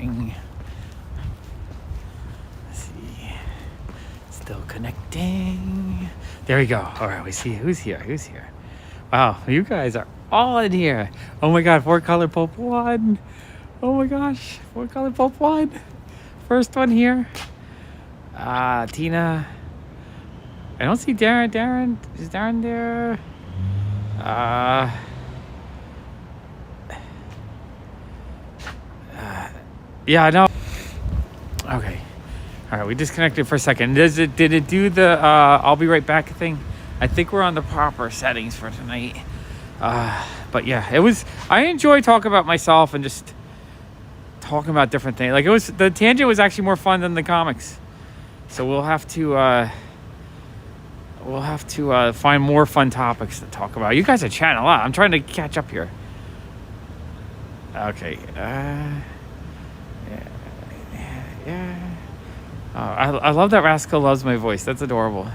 connecting. Let's see. Still connecting. There we go. All right, we see who's here. Wow, you guys are all in here. Oh my God, 4-color Pope 1. Oh my gosh, 4-color Pope 1. First one here. Tina. I don't see Darren. Darren, is Darren there? Yeah, I know. Okay. All right, we disconnected for a second. Did it do the I'll be right back thing? I think we're on the proper settings for tonight. But yeah, I enjoy talking about myself and just talking about different things. Like the tangent was actually more fun than the comics. So we'll have to find more fun topics to talk about. You guys are chatting a lot. I'm trying to catch up here. Okay. Yeah. I love that Rascal loves my voice. That's adorable.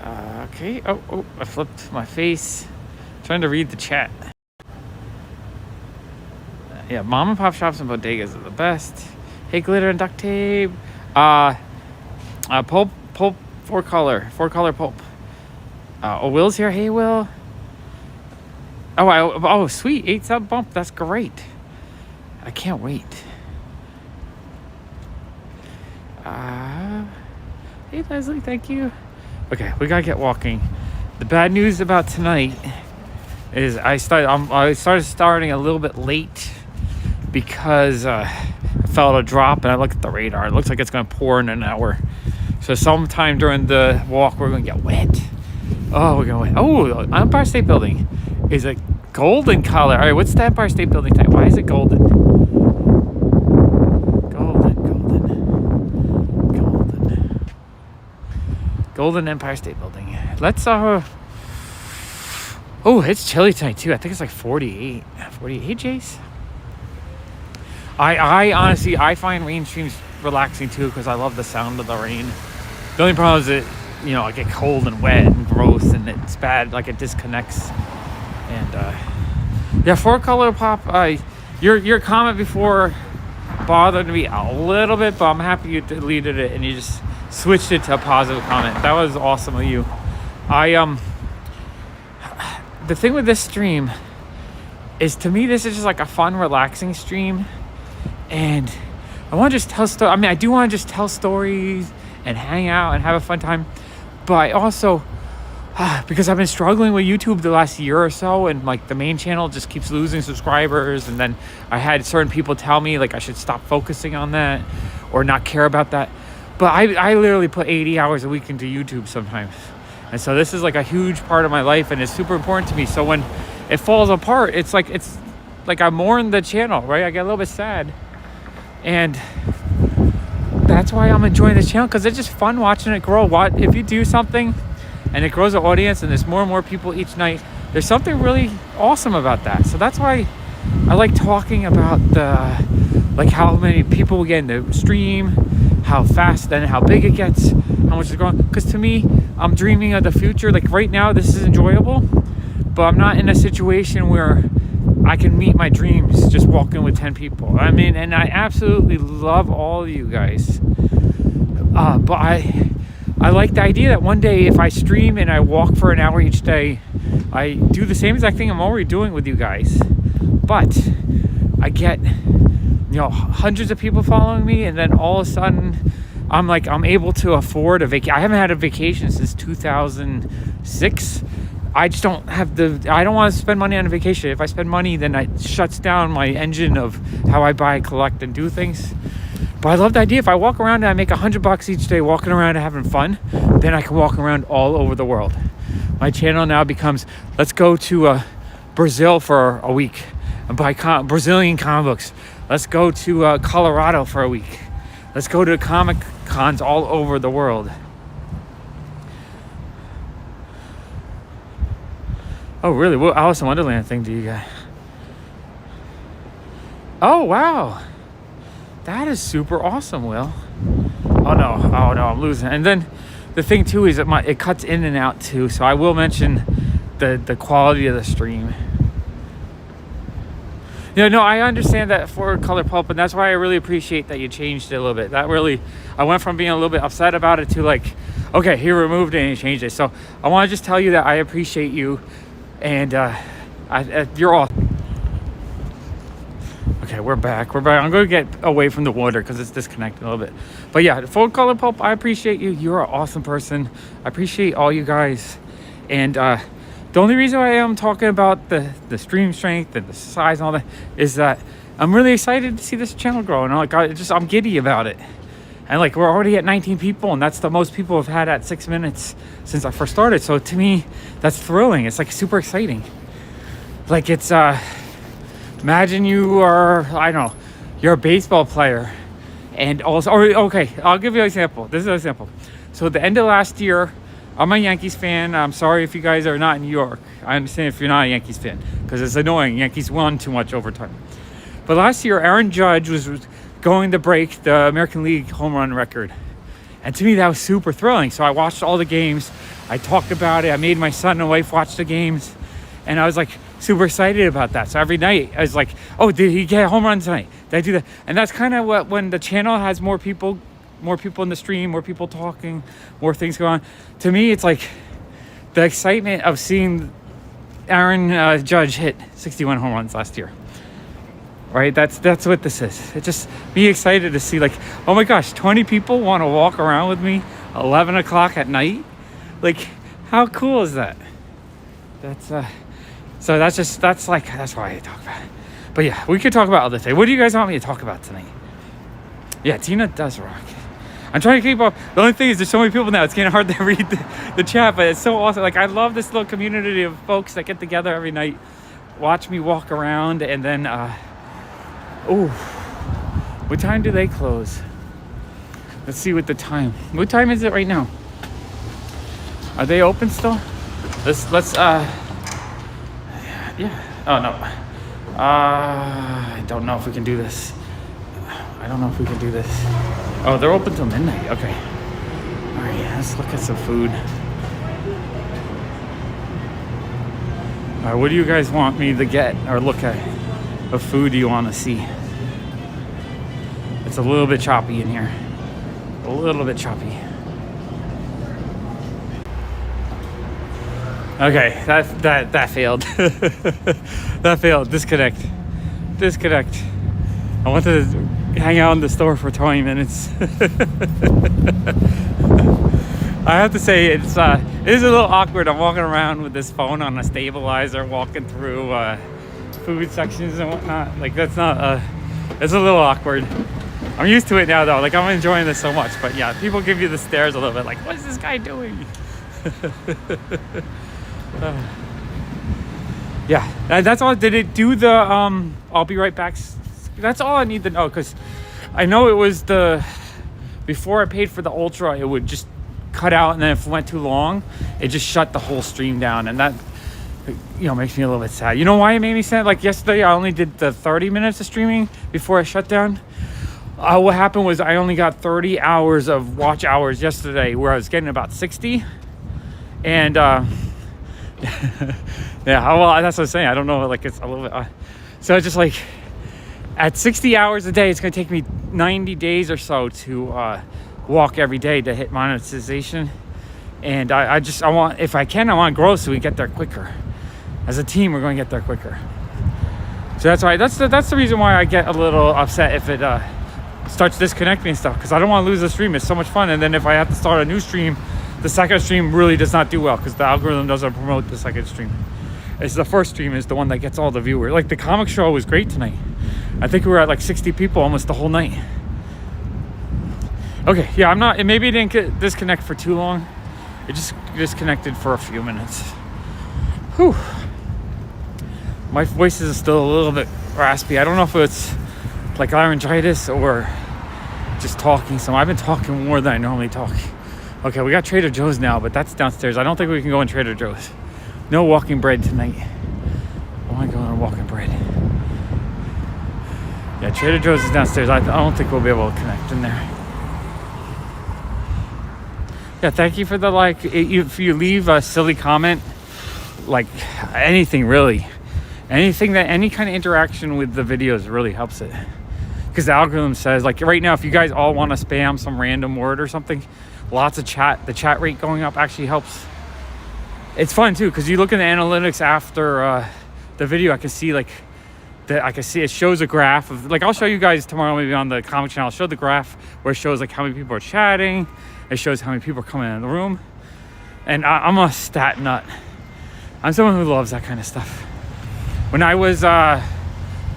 Okay. Oh, I flipped my face. Trying to read the chat. Yeah, mom and pop shops and bodegas are the best. Hey, glitter and duct tape. Pulp, 4-color Pulp. Will's here. Hey, Will. Oh, sweet. 8-sub bump. That's great. I can't wait. Hey, Leslie. Thank you. Okay, we gotta get walking. The bad news about tonight is I started starting a little bit late because I felt a drop, and I looked at the radar. It looks like it's going to pour in an hour. So sometime during the walk, we're going to get wet. Oh, we're going wet. Oh, Empire State Building is a golden color. All right, what's the Empire State Building type? Why is it golden? Golden Empire State Building. Let's oh, it's chilly tonight too. I think it's like 48. Hey, Jace. I honestly find rain streams relaxing too because I love the sound of the rain. The only problem is that I get cold and wet and gross, and it's bad. Like it disconnects. And yeah, 4-color Pop. Your comment before bothered me a little bit, but I'm happy you deleted it and you just switched it to a positive comment. That was awesome of you. The thing with this stream is, to me, this is just like a fun, relaxing stream, and I want to just tell stories. I mean, I do want to just tell stories and hang out and have a fun time, but I also because I've been struggling with YouTube the last year or so, and like the main channel just keeps losing subscribers, and then I had certain people tell me like I should stop focusing on that or not care about that. But I literally put 80 hours a week into YouTube sometimes. And so this is like a huge part of my life, and it's super important to me. So when it falls apart, it's like I mourn the channel, right? I get a little bit sad. And that's why I'm enjoying this channel, because it's just fun watching it grow. If you do something and it grows an audience and there's more and more people each night, there's something really awesome about that. So that's why I like talking about how many people we get in the stream, how fast and how big it gets, how much it's growing. Because to me, I'm dreaming of the future. Like right now, this is enjoyable, but I'm not in a situation where I can meet my dreams just walking with 10 people. I mean, and I absolutely love all of you guys. But I like the idea that one day, if I stream and I walk for an hour each day, I do the same exact thing I'm already doing with you guys, but I get hundreds of people following me, and then all of a sudden I'm able to afford a vacation. I haven't had a vacation since 2006. I just don't want to spend money on a vacation. If I spend money, then it shuts down my engine of how I buy, collect, and do things. But I love the idea. If I walk around and I make $100 each day walking around and having fun, then I can walk around all over the world. My channel now becomes, let's go to Brazil for a week and buy Brazilian comic books. Let's go to Colorado for a week. Let's go to comic cons all over the world. Oh, really? What Alice in Wonderland thing do you got? Oh, wow. That is super awesome, Will. Oh, no, I'm losing. And then the thing, too, is that it cuts in and out, too. So I will mention the quality of the stream. No, I understand that for color pulp, and that's why I really appreciate that you changed it a little bit. That really, I went from being a little bit upset about it to like, okay, he removed it and he changed it. So I want to just tell you that I appreciate you, and you're all. Okay, we're back. I'm going to get away from the water because it's disconnected a little bit. But yeah, full color pulp, I appreciate you. You're an awesome person. I appreciate all you guys. And the only reason why I'm talking about the stream strength and the size and all that is that I'm really excited to see this channel grow. And I'm giddy about it. And like, we're already at 19 people, and that's the most people have had at 6 minutes since I first started. So to me, that's thrilling. It's like super exciting. Like, it's imagine you are, I don't know, you're a baseball player, and also, okay, I'll give you an example. This is an example. So at the end of last year, I'm a Yankees fan. I'm sorry if you guys are not in New York. I understand if you're not a Yankees fan, because it's annoying. Yankees won too much overtime. But last year, Aaron Judge was going to break the American League home run record. And to me, that was super thrilling. So I watched all the games. I talked about it. I made my son and wife watch the games. And I was like super excited about that. So every night I was like, oh, did he get a home run tonight? Did I do that? And that's kind of what, when the channel has more people in the stream, more people talking, more things going on. To me, it's like the excitement of seeing Aaron Judge hit 61 home runs last year. Right? That's what this is. It's just be excited to see, like, oh my gosh, 20 people want to walk around with me 11 o'clock at night. Like, how cool is that? That's so that's why I talk about it. But yeah, we could talk about other things. What do you guys want me to talk about tonight? Yeah, Tina does rock. I'm trying to keep up. The only thing is there's so many people now, it's getting hard to read the chat, but it's so awesome. Like, I love this little community of folks that get together every night, watch me walk around, and then oh, what time do they close? Let's see what the time. What time is it right now? Are they open still? Let's yeah. Oh no. I don't know if we can do this. Oh, they're open till midnight. Okay. All right, let's look at some food. All right, what do you guys want me to get or look at? What food do you want to see? It's a little bit choppy in here. A little bit choppy. Okay, that failed. That failed. Disconnect. I wanted to hang out in the store for 20 minutes. I have to say it is a little awkward. I'm walking around with this phone on a stabilizer, walking through food sections and whatnot. Like, that's not it's a little awkward. I'm used to it now though. Like, I'm enjoying this so much. But yeah, people give you the stares a little bit. Like, what is this guy doing? Yeah, that's all. Did it do the I'll be right back? That's all I need to know, because I know it was before I paid for the Ultra, it would just cut out, and then if it went too long, it just shut the whole stream down, and that, you know, makes me a little bit sad. You know why it made me sad? Like, yesterday I only did the 30 minutes of streaming before I shut down. What happened was I only got 30 hours of watch hours yesterday, where I was getting about 60, and yeah, well, that's what I'm saying. I don't know, like, it's a little bit so it's just like, at 60 hours a day, it's going to take me 90 days or so to walk every day to hit monetization. And I want, if I can, I want to grow so we get there quicker. As a team, we're going to get there quicker. So that's why, that's the reason why I get a little upset if it starts disconnecting and stuff, because I don't want to lose the stream. It's so much fun. And then if I have to start a new stream, the second stream really does not do well, because the algorithm doesn't promote the second stream. It's the first stream is the one that gets all the viewers. Like, the comic show was great tonight. I think we were at like 60 people almost the whole night. Okay, yeah, maybe it didn't disconnect for too long. It just disconnected for a few minutes. Whew. My voice is still a little bit raspy. I don't know if it's like laryngitis or just talking. So I've been talking more than I normally talk. Okay, we got Trader Joe's now, but that's downstairs. I don't think we can go in Trader Joe's. No walking bread tonight. I want to go on walking bread. Yeah, Trader Joe's is downstairs. I don't think we'll be able to connect in there. Yeah, thank you for the like. If you leave a silly comment, like anything really, Any kind of interaction with the videos really helps it, because the algorithm says, like right now, if you guys all want to spam some random word or something, lots of the chat rate going up actually helps. It's fun too, because you look at the analytics after the video. I can see it shows a graph of, like, I'll show you guys tomorrow maybe on the comic channel. I'll show the graph where it shows like how many people are chatting. It shows how many people are coming in the room. And I'm a stat nut. I'm someone who loves that kind of stuff. When I was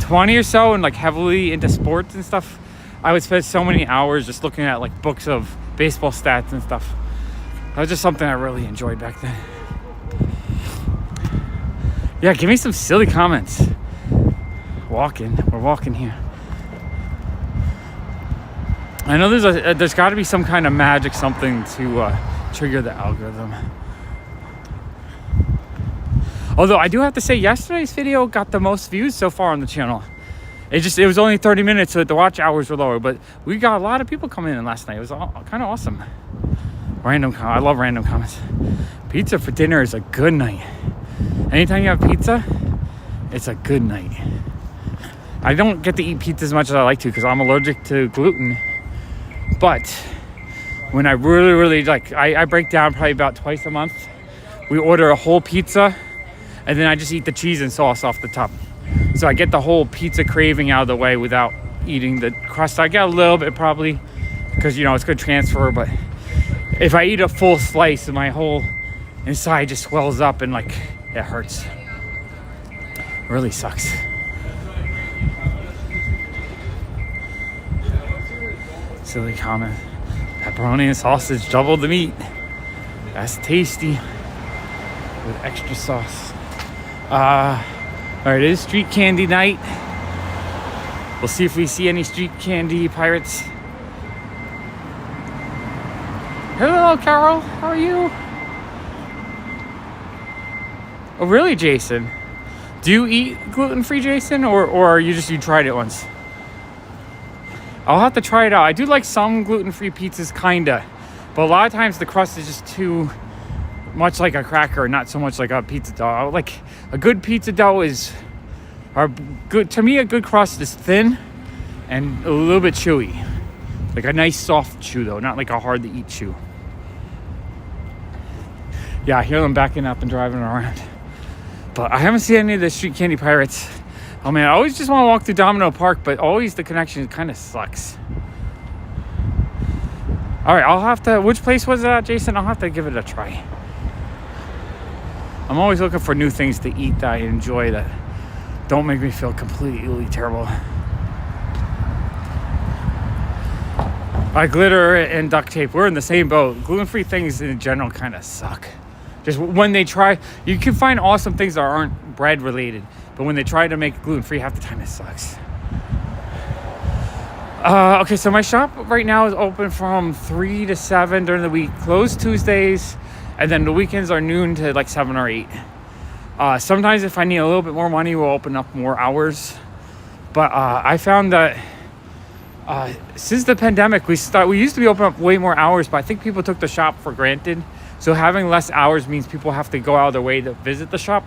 20 or so and like heavily into sports and stuff, I would spend so many hours just looking at like books of baseball stats and stuff. That was just something I really enjoyed back then. Yeah, give me some silly comments. We're walking here. I know there's got to be some kind of magic something to trigger the algorithm. Although I do have to say, yesterday's video got the most views so far on the channel. It was only 30 minutes, so the watch hours were lower, but we got a lot of people coming in last night. It was kind of awesome. I love random comments. Pizza for dinner is a good night. Anytime you have pizza, it's a good night. I don't get to eat pizza as much as I like to because I'm allergic to gluten. But when I really like, I break down probably about twice a month. We order a whole pizza, and then I just eat the cheese and sauce off the top. So I get the whole pizza craving out of the way without eating the crust. I get a little bit probably because, you know, it's good transfer. But if I eat a full slice, my whole inside just swells up and like it hurts. It really sucks. Silly comment. Pepperoni and sausage, double the meat. That's tasty with extra sauce. All right, it is street candy night. We'll see if we see any street candy pirates. Hello, Carol. How are you? Oh, really, Jason? Do you eat gluten-free, Jason, or you tried it once? I'll have to try it out. I do like some gluten-free pizzas, kinda, but a lot of times the crust is just too much like a cracker, not so much like a pizza dough. Like a good pizza dough to me, a good crust is thin and a little bit chewy, like a nice soft chew though, not like a hard to eat chew. Yeah, I hear them backing up and driving around, but I haven't seen any of the street candy pirates. Oh man, I always just want to walk through Domino Park, but always the connection kind of sucks. All right, I'll have to, which place was that, Jason? I'll have to give it a try. I'm always looking for new things to eat that I enjoy that don't make me feel completely terrible. Glitter and duct tape, we're in the same boat. Gluten-free things in general kind of suck. Just when they try, you can find awesome things that aren't bread related, but when they try to make gluten-free, half the time it sucks. Okay, so my shop right now is open from 3 to 7 during the week, closed Tuesdays, and then the weekends are noon to like 7 or 8. Sometimes if I need a little bit more money, we'll open up more hours. But I found that since the pandemic, we used to be open up way more hours, but I think people took the shop for granted. So having less hours means people have to go out of their way to visit the shop.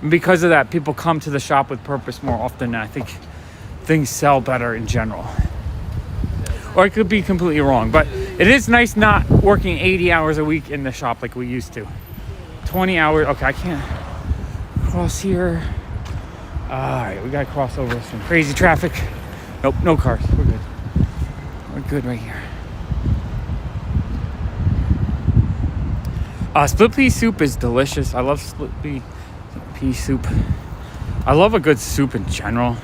And because of that, people come to the shop with purpose more often, and I think things sell better in general. Or I could be completely wrong, but it is nice not working 80 hours a week in the shop like we used to. 20 hours, okay, I can't cross here. All right, we gotta cross over some crazy traffic. Nope, no cars, we're good. We're good right here. Split pea soup is delicious. I love split pea soup. I love a good soup in general.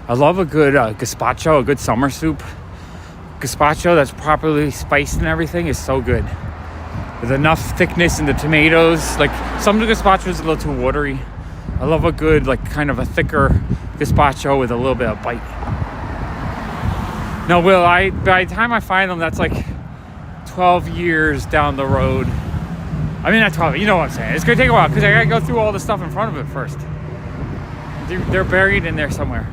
I love a good gazpacho, a good summer soup. Gazpacho that's properly spiced and everything is so good. With enough thickness in the tomatoes. Like some of the gazpacho is a little too watery. I love a good, like kind of a thicker gazpacho with a little bit of bite. Now, by the time I find them, that's like 12 years down the road. I mean, not 12, you know what I'm saying. It's gonna take a while because I gotta go through all the stuff in front of it first. They're buried in there somewhere.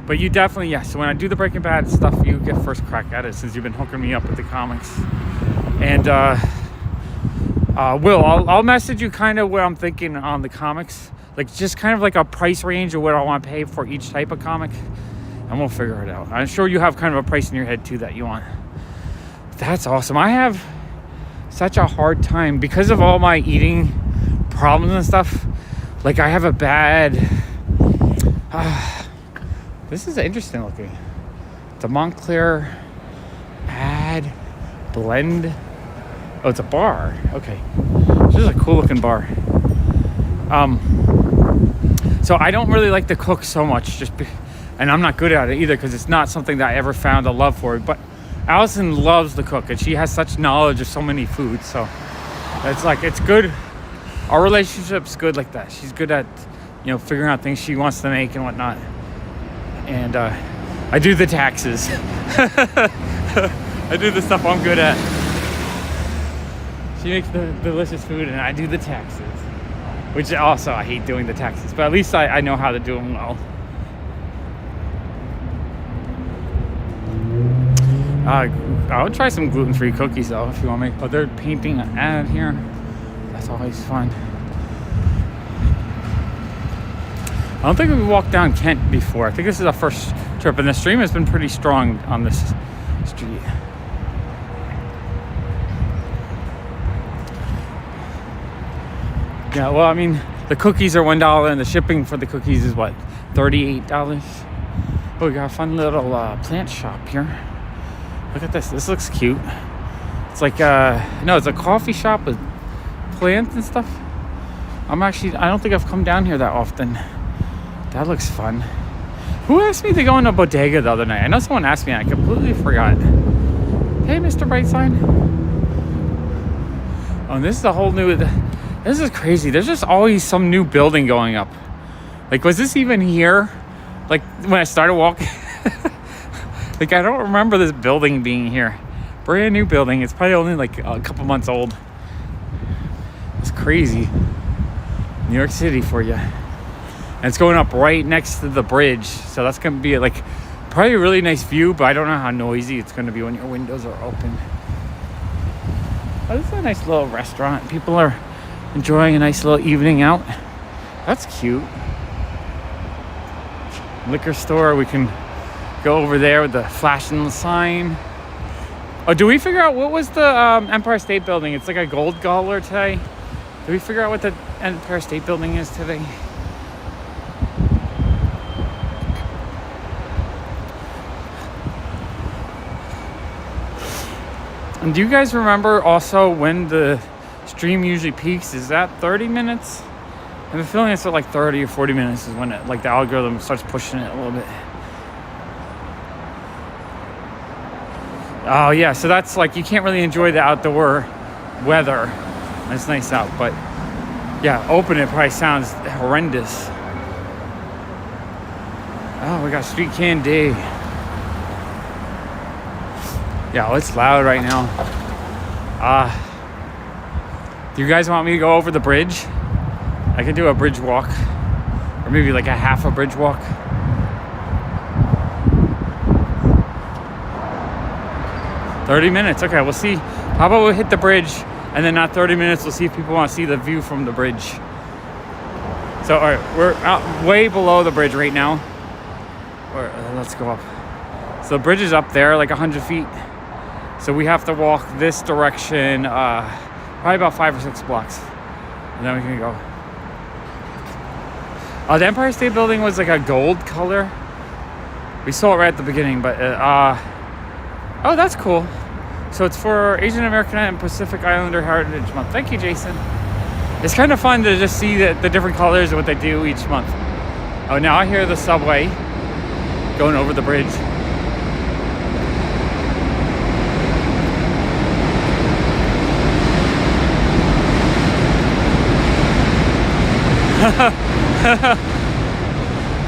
But you definitely, yes. So when I do the Breaking Bad stuff, you get first crack at it since you've been hooking me up with the comics. And Will, I'll message you kind of what I'm thinking on the comics. like just kind of like a price range of what I want to pay for each type of comic, and we'll figure it out. I'm sure you have kind of a price in your head too that you want. That's awesome. I have such a hard time because of all my eating problems and stuff. Like I have a bad this is interesting looking. It's a Montclair ad blend. Oh, it's a bar. Okay, this is a cool looking bar. So I don't really like to cook so much, and I'm not good at it either because it's not something that I ever found a love for. But Allison loves to cook, and she has such knowledge of so many foods. So it's like, it's good. Our relationship's good like that. She's good at, figuring out things she wants to make and whatnot. And I do the taxes. I do the stuff I'm good at. She makes the delicious food, and I do the taxes. Which also, I hate doing the taxes, but at least I know how to do them well. I'll try some gluten-free cookies though, if you want to make. Oh, they're painting an ad here. That's always fun. I don't think we've walked down Kent before. I think this is our first trip, and the stream has been pretty strong on this street. Yeah, well, I mean, the cookies are $1, and the shipping for the cookies is what, $38? Oh, we got a fun little plant shop here. Look at this. This looks cute. It's like no, it's a coffee shop with plants and stuff. I don't think I've come down here that often. That looks fun. Who asked me to go in a bodega the other night? I know someone asked me and I completely forgot. Hey, Mr. Brightside. Oh, and this is a whole new... This is crazy. There's just always some new building going up. Like, was this even here? Like, when I started walking? Like, I don't remember this building being here. Brand new building. It's probably only like a couple months old. It's crazy. New York City for you. And it's going up right next to the bridge. So that's going to be like probably a really nice view, but I don't know how noisy it's going to be when your windows are open. Oh, this is a nice little restaurant. People are enjoying a nice little evening out. That's cute. Liquor store. We can go over there with the flashing sign. Oh, do we figure out what was the Empire State Building? It's like a gold color today. Did we figure out what the Empire State Building is today? And do you guys remember also when the stream usually peaks? Is that 30 minutes? I have a feeling it's at like 30 or 40 minutes is when it, like the algorithm starts pushing it a little bit. Oh yeah, so that's like, you can't really enjoy the outdoor weather. It's nice out, but yeah, open it probably sounds horrendous. Oh, we got street candy. Yeah, well, it's loud right now. Do you guys want me to go over the bridge? I could do a bridge walk, or maybe like a half a bridge walk. $30 minutes. Okay, we'll see. How about we hit the bridge, and then not 30 minutes, we'll see if people want to see the view from the bridge. So, all right, we're out way below the bridge right now. Let's go up. So the bridge is up there, like 100 feet. So we have to walk this direction, probably about 5 or 6 blocks, and then we can go. The Empire State Building was like a gold color. We saw it right at the beginning, but oh, that's cool. So it's for Asian American and Pacific Islander Heritage Month. Thank you, Jason. It's kind of fun to just see the different colors of what they do each month. Oh, now I hear the subway going over the bridge.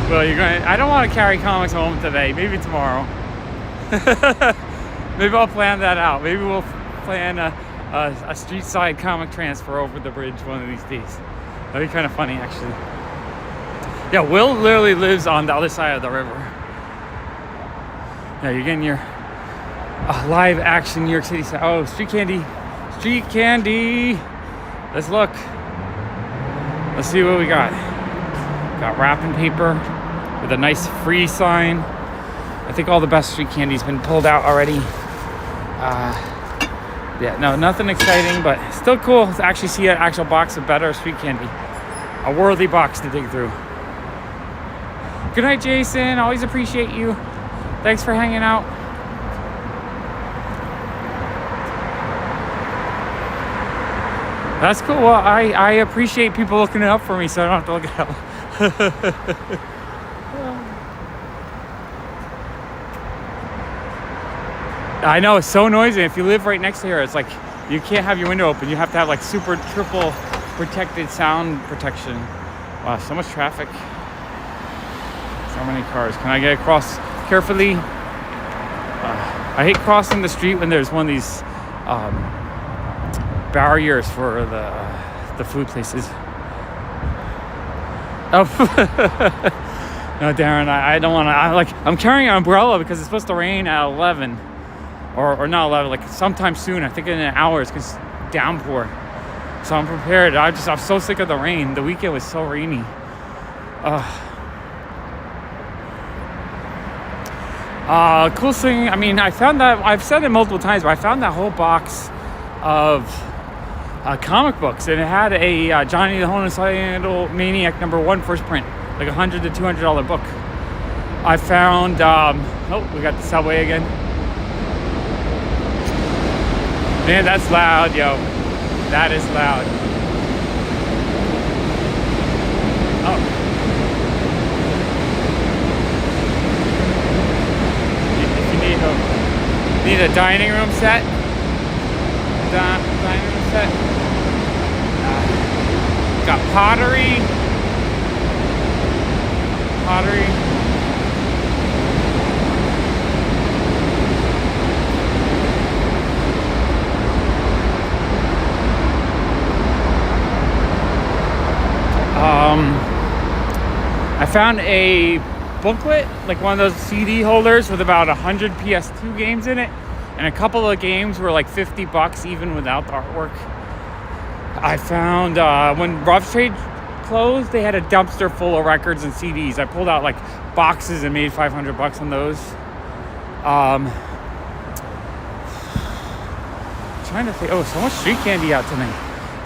Well, I don't want to carry comics home today. Maybe tomorrow. Maybe I'll plan that out. Maybe we'll plan a street side comic transfer over the bridge one of these days. That'd be kind of funny, actually. Yeah, Will literally lives on the other side of the river. Yeah, you're getting your live action New York City style. Oh, street candy. Street candy. Let's look. Let's see what we got. Got wrapping paper with a nice free sign. I think all the best street candy's been pulled out already. Yeah, no, nothing exciting, but still cool to actually see an actual box of better street candy. A worthy box to dig through. Good night, Jason. Always appreciate you. Thanks for hanging out. That's cool. Well, I appreciate people looking it up for me, so I don't have to look it up. I know, it's so noisy. If you live right next to here, it's like you can't have your window open. You have to have like super triple protected sound protection. Wow, so much traffic. So many cars. Can I get across carefully? I hate crossing the street when there's one of these barriers for the food places. Oh, no, Darren, I don't want to. I'm carrying an umbrella because it's supposed to rain at 11, or not 11, like sometime soon. I think in an hour it's going to downpour. So I'm prepared. I'm so sick of the rain. The weekend was so rainy. Cool thing. I mean, I found that, I've said it multiple times, but I found that whole box of comic books, and it had a Johnny the Homicidal Maniac #1 first print, like $100 to $200 book. I found. Oh, we got the subway again. Man, that's loud, yo. That is loud. Oh. If you need a dining room set. Dining room set. Got pottery. I found a booklet, like one of those CD holders with about 100 PS2 games in it, and a couple of games were like $50 even without the artwork. I found when Rough Trade closed, they had a dumpster full of records and CDs. I pulled out like boxes and made $500 on those. Trying to think. Oh, so much street candy out tonight.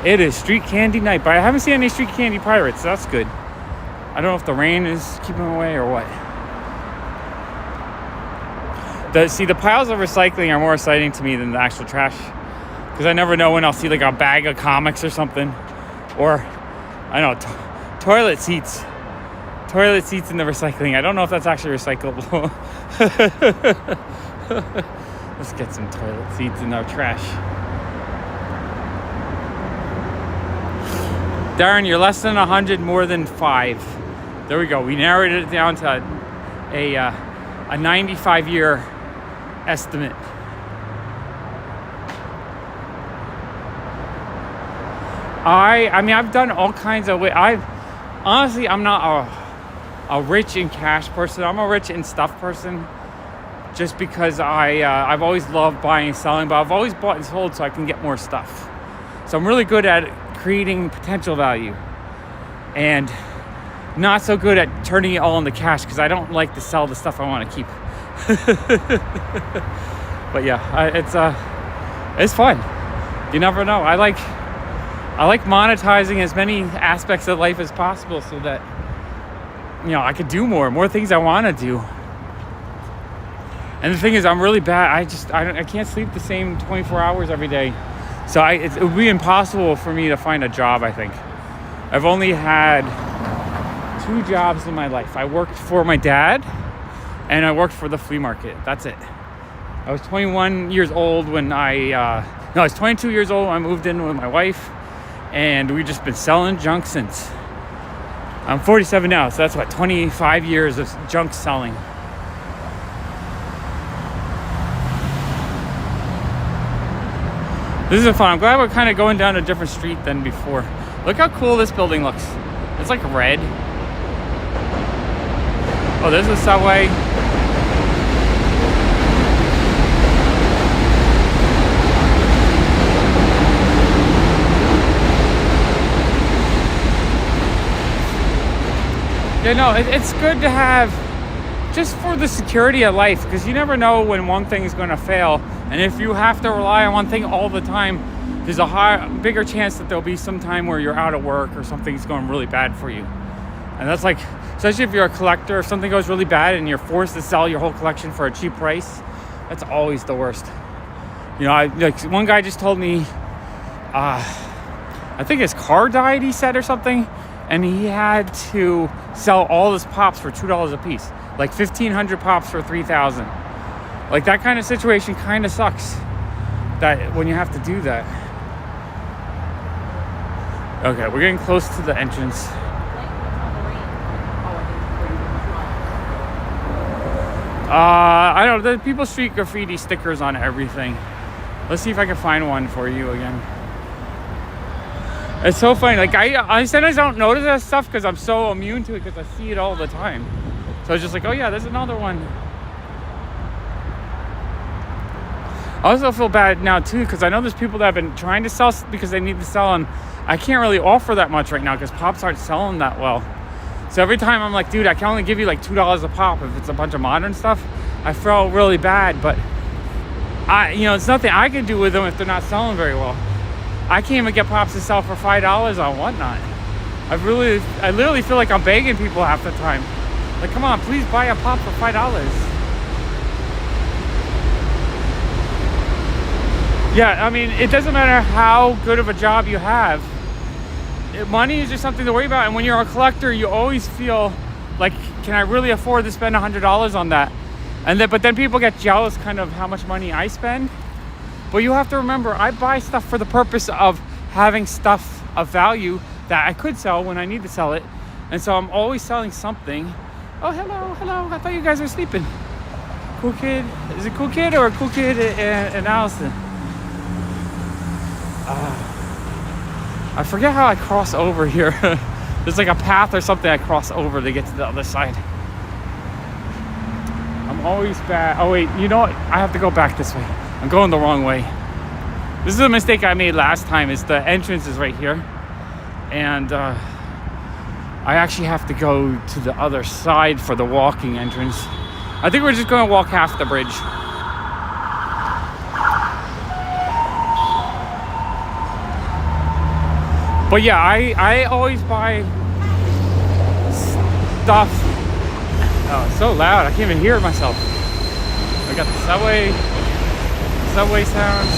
It is street candy night, but I haven't seen any street candy pirates, so that's good. I don't know if the rain is keeping them away or what. The piles of recycling are more exciting to me than the actual trash, because I never know when I'll see like a bag of comics or something, or I don't know, toilet seats in the recycling. I don't know if that's actually recyclable. Let's get some toilet seats in our trash. Darren, you're less than 100, more than 5. There we go. We narrowed it down to a 95-year estimate. I mean, I've done all kinds of. I'm not a rich in cash person. I'm a rich in stuff person. Just because I've always loved buying and selling, but I've always bought and sold so I can get more stuff. So I'm really good at creating potential value, and not so good at turning it all into cash, because I don't like to sell the stuff I want to keep. But yeah, it's fun. You never know. I like monetizing as many aspects of life as possible, so that I could do more things I want to do. And the thing is, I'm really bad. I can't sleep the same 24 hours every day. So it would be impossible for me to find a job, I think. I've only had 2 jobs in my life. I worked for my dad, and I worked for the flea market. That's it. I was 21 years old when I was 22 years old when I moved in with my wife, and we've just been selling junk since. I'm 47 now, so that's what, 25 years of junk selling. This is fun. I'm glad we're kind of going down a different street than before. Look how cool this building looks. It's like red. Oh, there's the subway. Yeah, no, it's good to have just for the security of life, because you never know when one thing is going to fail. And if you have to rely on one thing all the time, there's a bigger chance that there'll be some time where you're out of work or something's going really bad for you. And that's like, especially if you're a collector, if something goes really bad and you're forced to sell your whole collection for a cheap price, that's always the worst. You know, like one guy just told me, I think his car died, he said, or something, and he had to sell all his pops for $2 a piece, like 1,500 pops for $3,000. Like that kind of situation kind of sucks. That when you have to do that. Okay, we're getting close to the entrance. I don't know. The People Street graffiti stickers on everything. Let's see if I can find one for you again. It's so funny. Like I sometimes don't notice that stuff because I'm so immune to it because I see it all the time. So it's just like, oh yeah, there's another one. I also feel bad now too because I know there's people that have been trying to sell because they need to sell, and I can't really offer that much right now because pops aren't selling that well. So every time I'm like, dude, I can only give you like $2 a pop if it's a bunch of modern stuff. I feel really bad, but it's nothing I can do with them if they're not selling very well. I can't even get pops to sell for $5 on Whatnot. I literally feel like I'm begging people half the time. Like, come on, please buy a pop for $5. Yeah, I mean, it doesn't matter how good of a job you have. Money is just something to worry about, and when you're a collector, you always feel like, can I really afford to spend $100 on that? But then people get jealous kind of how much money I spend. But you have to remember, I buy stuff for the purpose of having stuff of value that I could sell when I need to sell it, and so I'm always selling something. Oh, hello, I thought you guys were sleeping. Cool kid. Is it cool kid or a cool kid and Allison? I forget how I cross over here. There's like a path or something I cross over to get to the other side. I'm always bad. Oh wait, you know what? I have to go back this way. I'm going the wrong way. This is a mistake I made last time. Is the entrance is right here, and I actually have to go to the other side for the walking entrance. I think we're just going to walk half the bridge. But yeah, I always buy stuff. Oh, it's so loud. I can't even hear it myself. I got the subway sounds.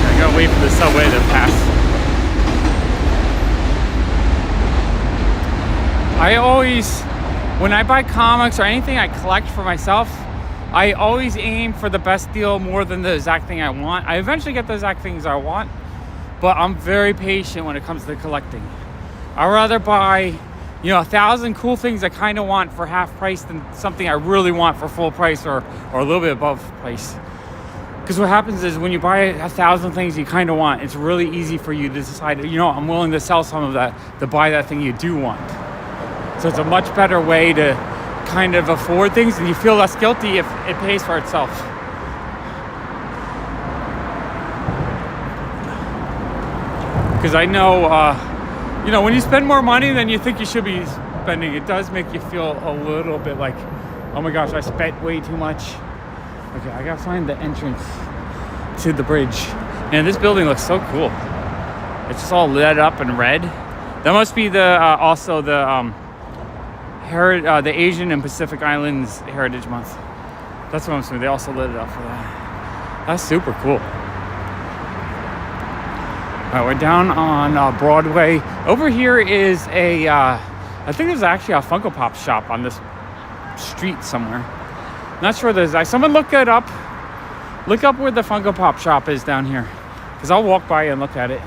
I gotta wait for the subway to pass. When I buy comics or anything I collect for myself, I always aim for the best deal more than the exact thing I want. I eventually get the exact things I want, but I'm very patient when it comes to collecting. I'd rather buy, 1,000 cool things I kind of want for half price than something I really want for full price or a little bit above price. Because what happens is when you buy 1,000 things you kind of want, it's really easy for you to decide, I'm willing to sell some of that to buy that thing you do want. So it's a much better way to kind of afford things, and you feel less guilty if it pays for itself. Because I know, when you spend more money than you think you should be spending, it does make you feel a little bit like, oh my gosh, I spent way too much. Okay, I gotta find the entrance to the bridge. And this building looks so cool. It's just all lit up in red. That must be the Asian and Pacific Islands Heritage Month. That's what I'm saying. They also lit it up for that. That's super cool. All right, we're down on Broadway. Over here is I think there's actually a Funko Pop shop on this street somewhere. Not sure there's. Someone look it up. Look up where the Funko Pop shop is down here, because I'll walk by and look at it.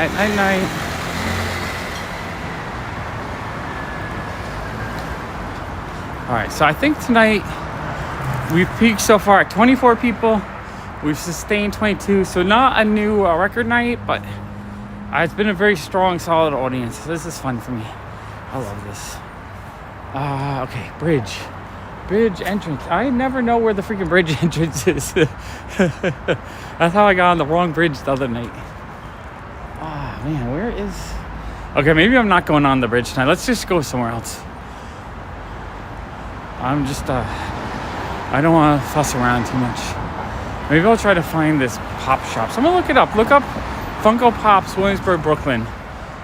Night. All right, so I think tonight we've peaked so far at 24 people. We've sustained 22, so not a new record night, but It's been a very strong, solid audience. This is fun for me. I love this. Okay, bridge entrance. I never know where the freaking bridge entrance is. That's how I got on the wrong bridge the other night. Man, where is... Okay, maybe I'm not going on the bridge tonight. Let's just go somewhere else. I'm just, I don't want to fuss around too much. Maybe I'll try to find this pop shop. Someone look it up. Look up Funko Pops, Williamsburg, Brooklyn.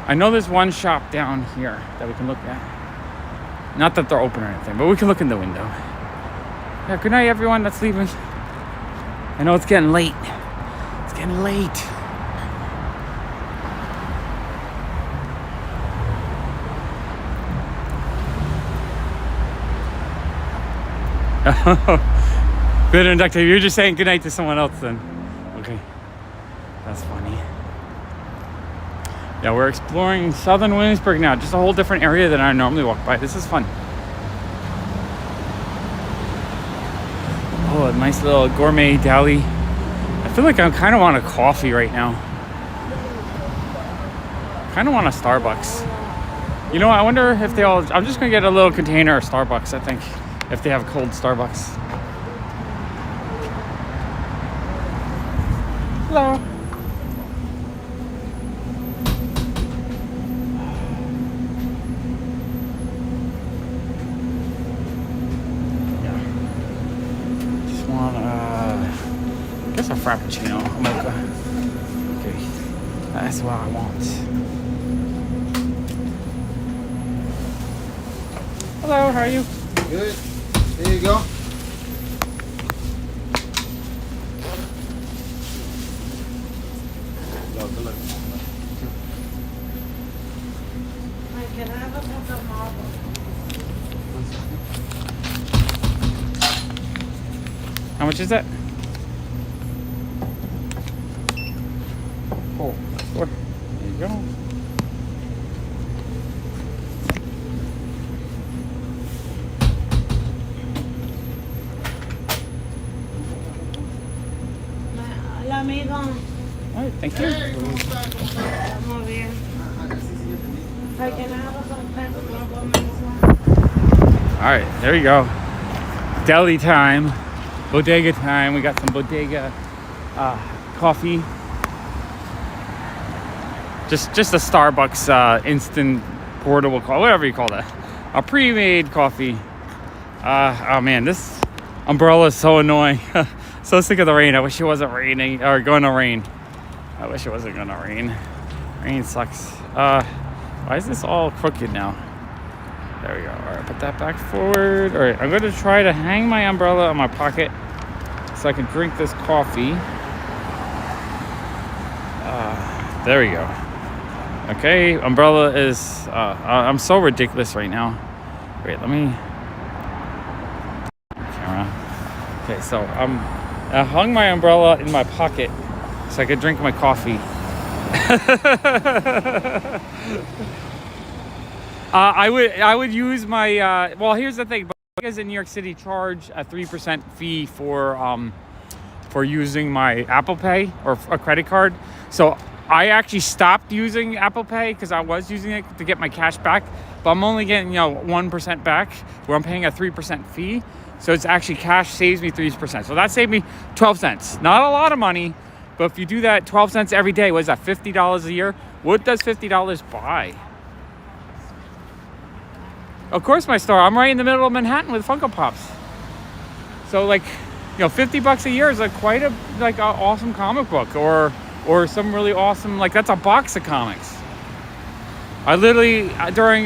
I know there's one shop down here that we can look at. Not that they're open or anything, but we can look in the window. Yeah, good night, everyone that's leaving. I know it's getting late. It's getting late. Good inductive. You're just saying goodnight to someone else then. Okay. That's funny. Yeah, we're exploring southern Williamsburg now. Just a whole different area than I normally walk by. This is fun. Oh, a nice little gourmet deli. I feel like I kind of want a coffee right now. Kind of want a Starbucks. You know, I wonder if they all... I'm just going to get a little container of Starbucks, I think. If they have cold Starbucks. Hello. Yeah. Just want I guess a Frappuccino, a mocha. Okay. That's what I want. Hello, how are you? Good. There you go. Can I have a cup of marble? How much is that? Oh, $4. There you go. Hola, amigo. All right, thank you. Vamos bien. Hi, can I have a cup of marble? All right, there we go. Deli time, bodega time. We got some bodega coffee. Just a Starbucks instant portable coffee, whatever you call that. A pre-made coffee. Oh man, this umbrella is so annoying. So sick of the rain. I wish it wasn't raining or going to rain. I wish it wasn't going to rain. Rain sucks. Why is this all crooked now? There we go. All right, put that back forward. All right, I'm going to try to hang my umbrella on my pocket so I can drink this coffee. There we go. Okay, umbrella is... I'm so ridiculous right now. Wait, let me... Camera. Okay, so I hung my umbrella in my pocket so I could drink my coffee. I would use my well, here's the thing, because in New York City charge a 3% fee for using my Apple Pay or a credit card. So I actually stopped using Apple Pay because I was using it to get my cash back, but I'm only getting 1% back where I'm paying a 3% fee. So it's actually cash saves me 3%. So that saved me 12 cents. Not a lot of money, but if you do that 12 cents every day, what is that, $50 a year? What does $50 buy? Of course, my store. I'm right in the middle of Manhattan with Funko Pops. So like, $50 a year is quite a awesome comic book or some really awesome, that's a box of comics. I literally during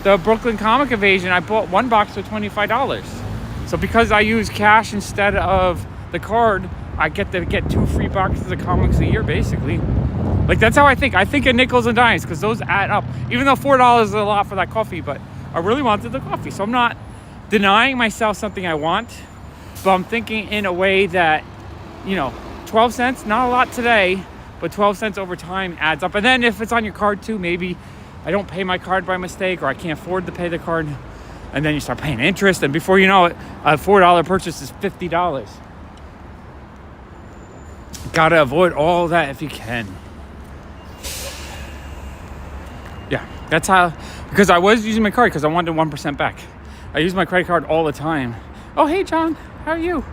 the Brooklyn Comic Invasion, I bought one box for $25. So because I use cash instead of the card, I get to get 2 free boxes of comics a year, basically. That's how I think. I think in nickels and dimes because those add up. Even though $4 is a lot for that coffee, but I really wanted the coffee. So I'm not denying myself something I want, but I'm thinking in a way that, 12 cents, not a lot today, but 12 cents over time adds up. And then if it's on your card too, maybe I don't pay my card by mistake or I can't afford to pay the card. And then you start paying interest. And before you know it, a $4 purchase is $50. Gotta avoid all that if you can. That's how, because I was using my card because I wanted 1% back. I use my credit card all the time. Oh, hey, John. How are you?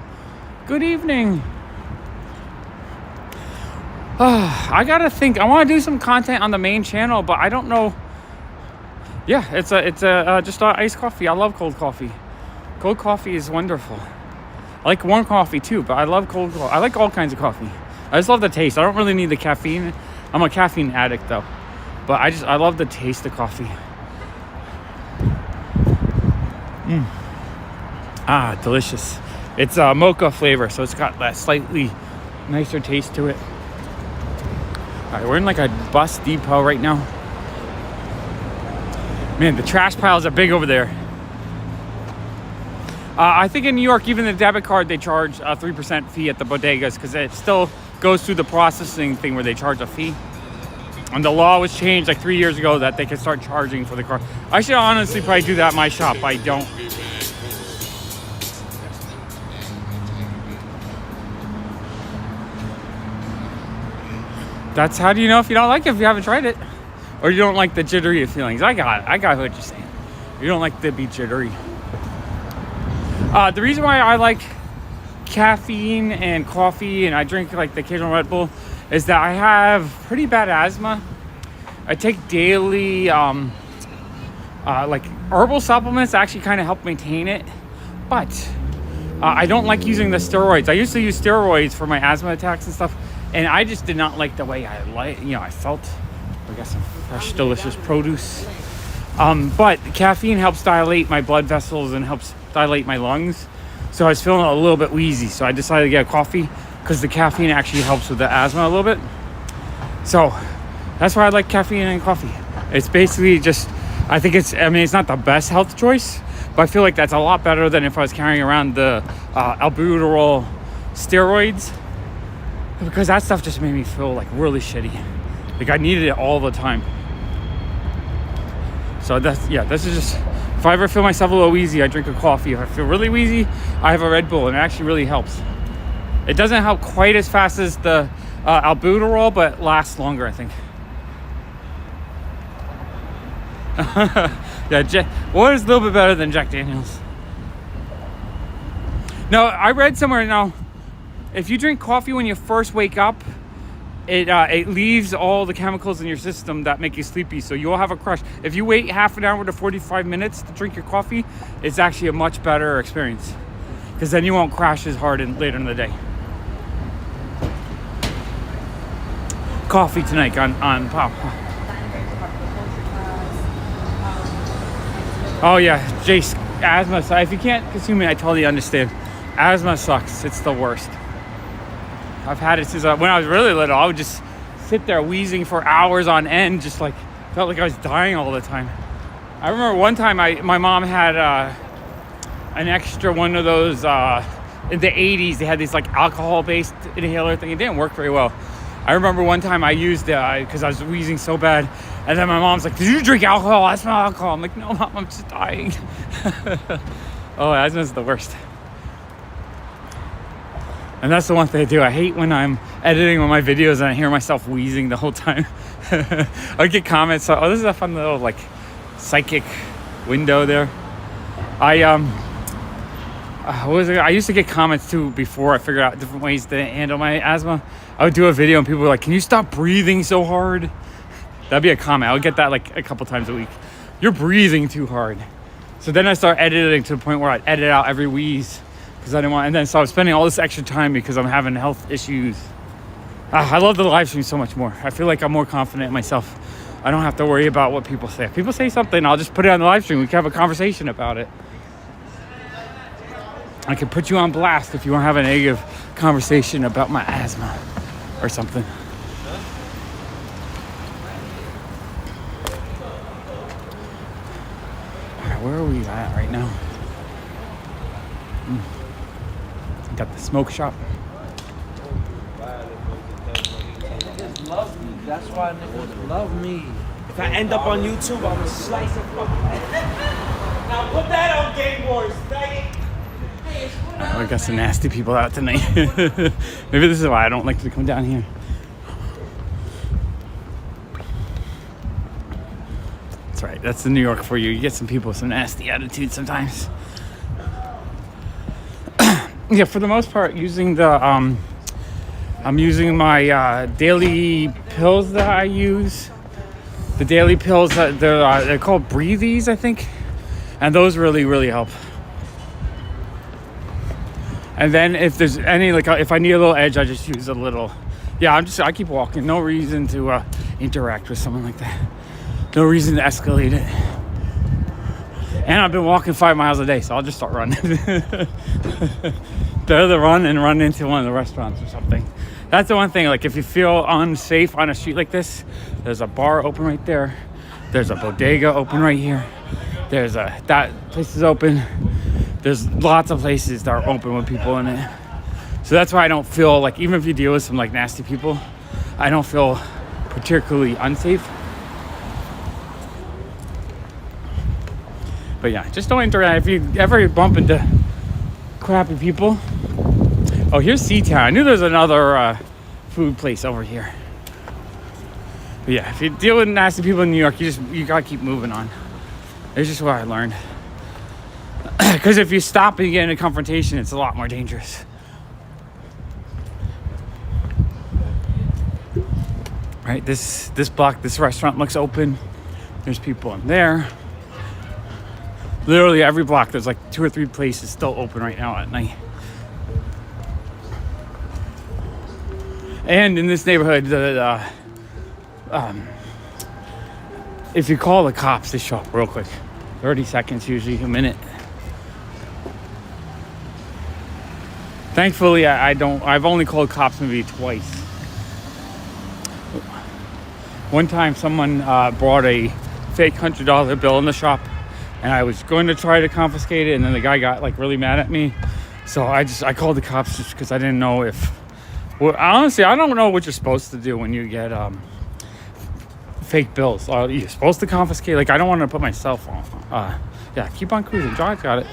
Good evening. I gotta think. I want to do some content on the main channel, but I don't know. Yeah, it's just iced coffee. I love cold coffee. Cold coffee is wonderful. I like warm coffee too, but I love cold coffee. I like all kinds of coffee. I just love the taste. I don't really need the caffeine. I'm a caffeine addict though, but I love the taste of coffee. Ah, delicious. It's a mocha flavor, so it's got that slightly nicer taste to it. All right, we're in like a bus depot right now. Man, the trash piles are big over there. I think in New York, even the debit card, they charge a 3% fee at the bodegas because it still goes through the processing thing where they charge a fee. And the law was changed like 3 years ago that they can start charging for the card. I should honestly probably do that at my shop. I don't. That's how do you know if you don't like it if you haven't tried it, or you don't like the jittery feelings. I got what you're saying. You don't like to be jittery. The reason why I like caffeine and coffee, and I drink like the occasional Red Bull, is that I have pretty bad asthma. I take daily like herbal supplements that actually kind of help maintain it, but I don't like using the steroids. I used to use steroids for my asthma attacks and stuff. And I just did not like the way I felt. We got some fresh, delicious produce. But caffeine helps dilate my blood vessels and helps dilate my lungs. So I was feeling a little bit wheezy. So I decided to get a coffee because the caffeine actually helps with the asthma a little bit. So that's why I like caffeine and coffee. It's basically just, it's not the best health choice, but I feel like that's a lot better than if I was carrying around the albuterol steroids. Because that stuff just made me feel like really shitty. Like I needed it all the time. So this is just, if I ever feel myself a little wheezy, I drink a coffee. If I feel really wheezy, I have a Red Bull, and it actually really helps. It doesn't help quite as fast as the albuterol, but it lasts longer, I think. Water is a little bit better than Jack Daniels. No, I read somewhere now, if you drink coffee when you first wake up, it leaves all the chemicals in your system that make you sleepy, so you'll have a crush. If you wait half an hour to 45 minutes to drink your coffee, it's actually a much better experience, because then you won't crash as hard later in the day. Coffee tonight on Pop. Oh yeah, Jace, asthma. So if you can't consume it, I totally understand. Asthma sucks. It's the worst. I've had it since when I was really little. I would just sit there wheezing for hours on end, just like felt like I was dying all the time. I remember one time my mom had an extra one of those in the 80s. They had these like alcohol-based inhaler thing. It didn't work very well. I remember one time I used it because I was wheezing so bad, and then my mom's like, "Did you drink alcohol? I smell alcohol." I'm like, "No, Mom, I'm just dying." Oh, asthma's the worst. And that's the one thing I do. I hate when I'm editing one of my videos and I hear myself wheezing the whole time. I get comments. Oh, this is a fun little like psychic window there. I used to get comments too before I figured out different ways to handle my asthma. I would do a video and people were like, "Can you stop breathing so hard?" That'd be a comment. I would get that like a couple times a week. "You're breathing too hard." So then I started editing to the point where I'd edit out every wheeze. Because I didn't want, and then so I was spending all this extra time because I'm having health issues. I love the live stream so much more. I feel like I'm more confident in myself. I don't have to worry about what people say. If people say something, I'll just put it on the live stream. We can have a conversation about it. I can put you on blast if you want to have a negative conversation about my asthma or something. All right, where are we at right now? Got the smoke shop. Niggas love me. That's why niggas love me. If I end up on YouTube, I'm gonna slice it fucking. Now put that on Game Wars, dang it. We got some nasty people out tonight. Maybe this is why I don't like to come down here. That's the New York for you. You get some people with some nasty attitudes sometimes. Yeah, for the most part, using the I'm using my daily pills that I use. The daily pills that they're called Breathies, I think, and those really help. And then if there's any, like, if I need a little edge, I just use a little. Yeah, I keep walking. No reason to interact with someone like that. No reason to escalate it. And I've been walking 5 miles a day, so I'll just start running. Better to run and run into one of the restaurants or something. That's the one thing. Like, if you feel unsafe on a street like this, there's a bar open right there. There's a bodega open right here. That place is open. There's lots of places that are open with people in it. So that's why I don't feel like, even if you deal with some like nasty people, I don't feel particularly unsafe. But yeah, just don't interact. If you ever bump into crappy people. Oh, here's Seatown. I knew there's another food place over here. But yeah, if you deal with nasty people in New York, you gotta keep moving on. It's just what I learned. Because if you stop and you get in a confrontation, it's a lot more dangerous. Right, this block, this restaurant looks open. There's people in there. Literally every block, there's like 2 or 3 places still open right now at night. And in this neighborhood, if you call the cops, they show up real quick. 30 seconds, usually a minute. Thankfully, I've only called cops maybe twice. One time someone brought a fake $100 bill in the shop, and I was going to try to confiscate it, and then the guy got like really mad at me. So I called the cops just because I didn't know if, well, honestly, I don't know what you're supposed to do when you get fake bills. You're supposed to confiscate. Like, I don't want to put myself on. Yeah, keep on cruising. John's got it.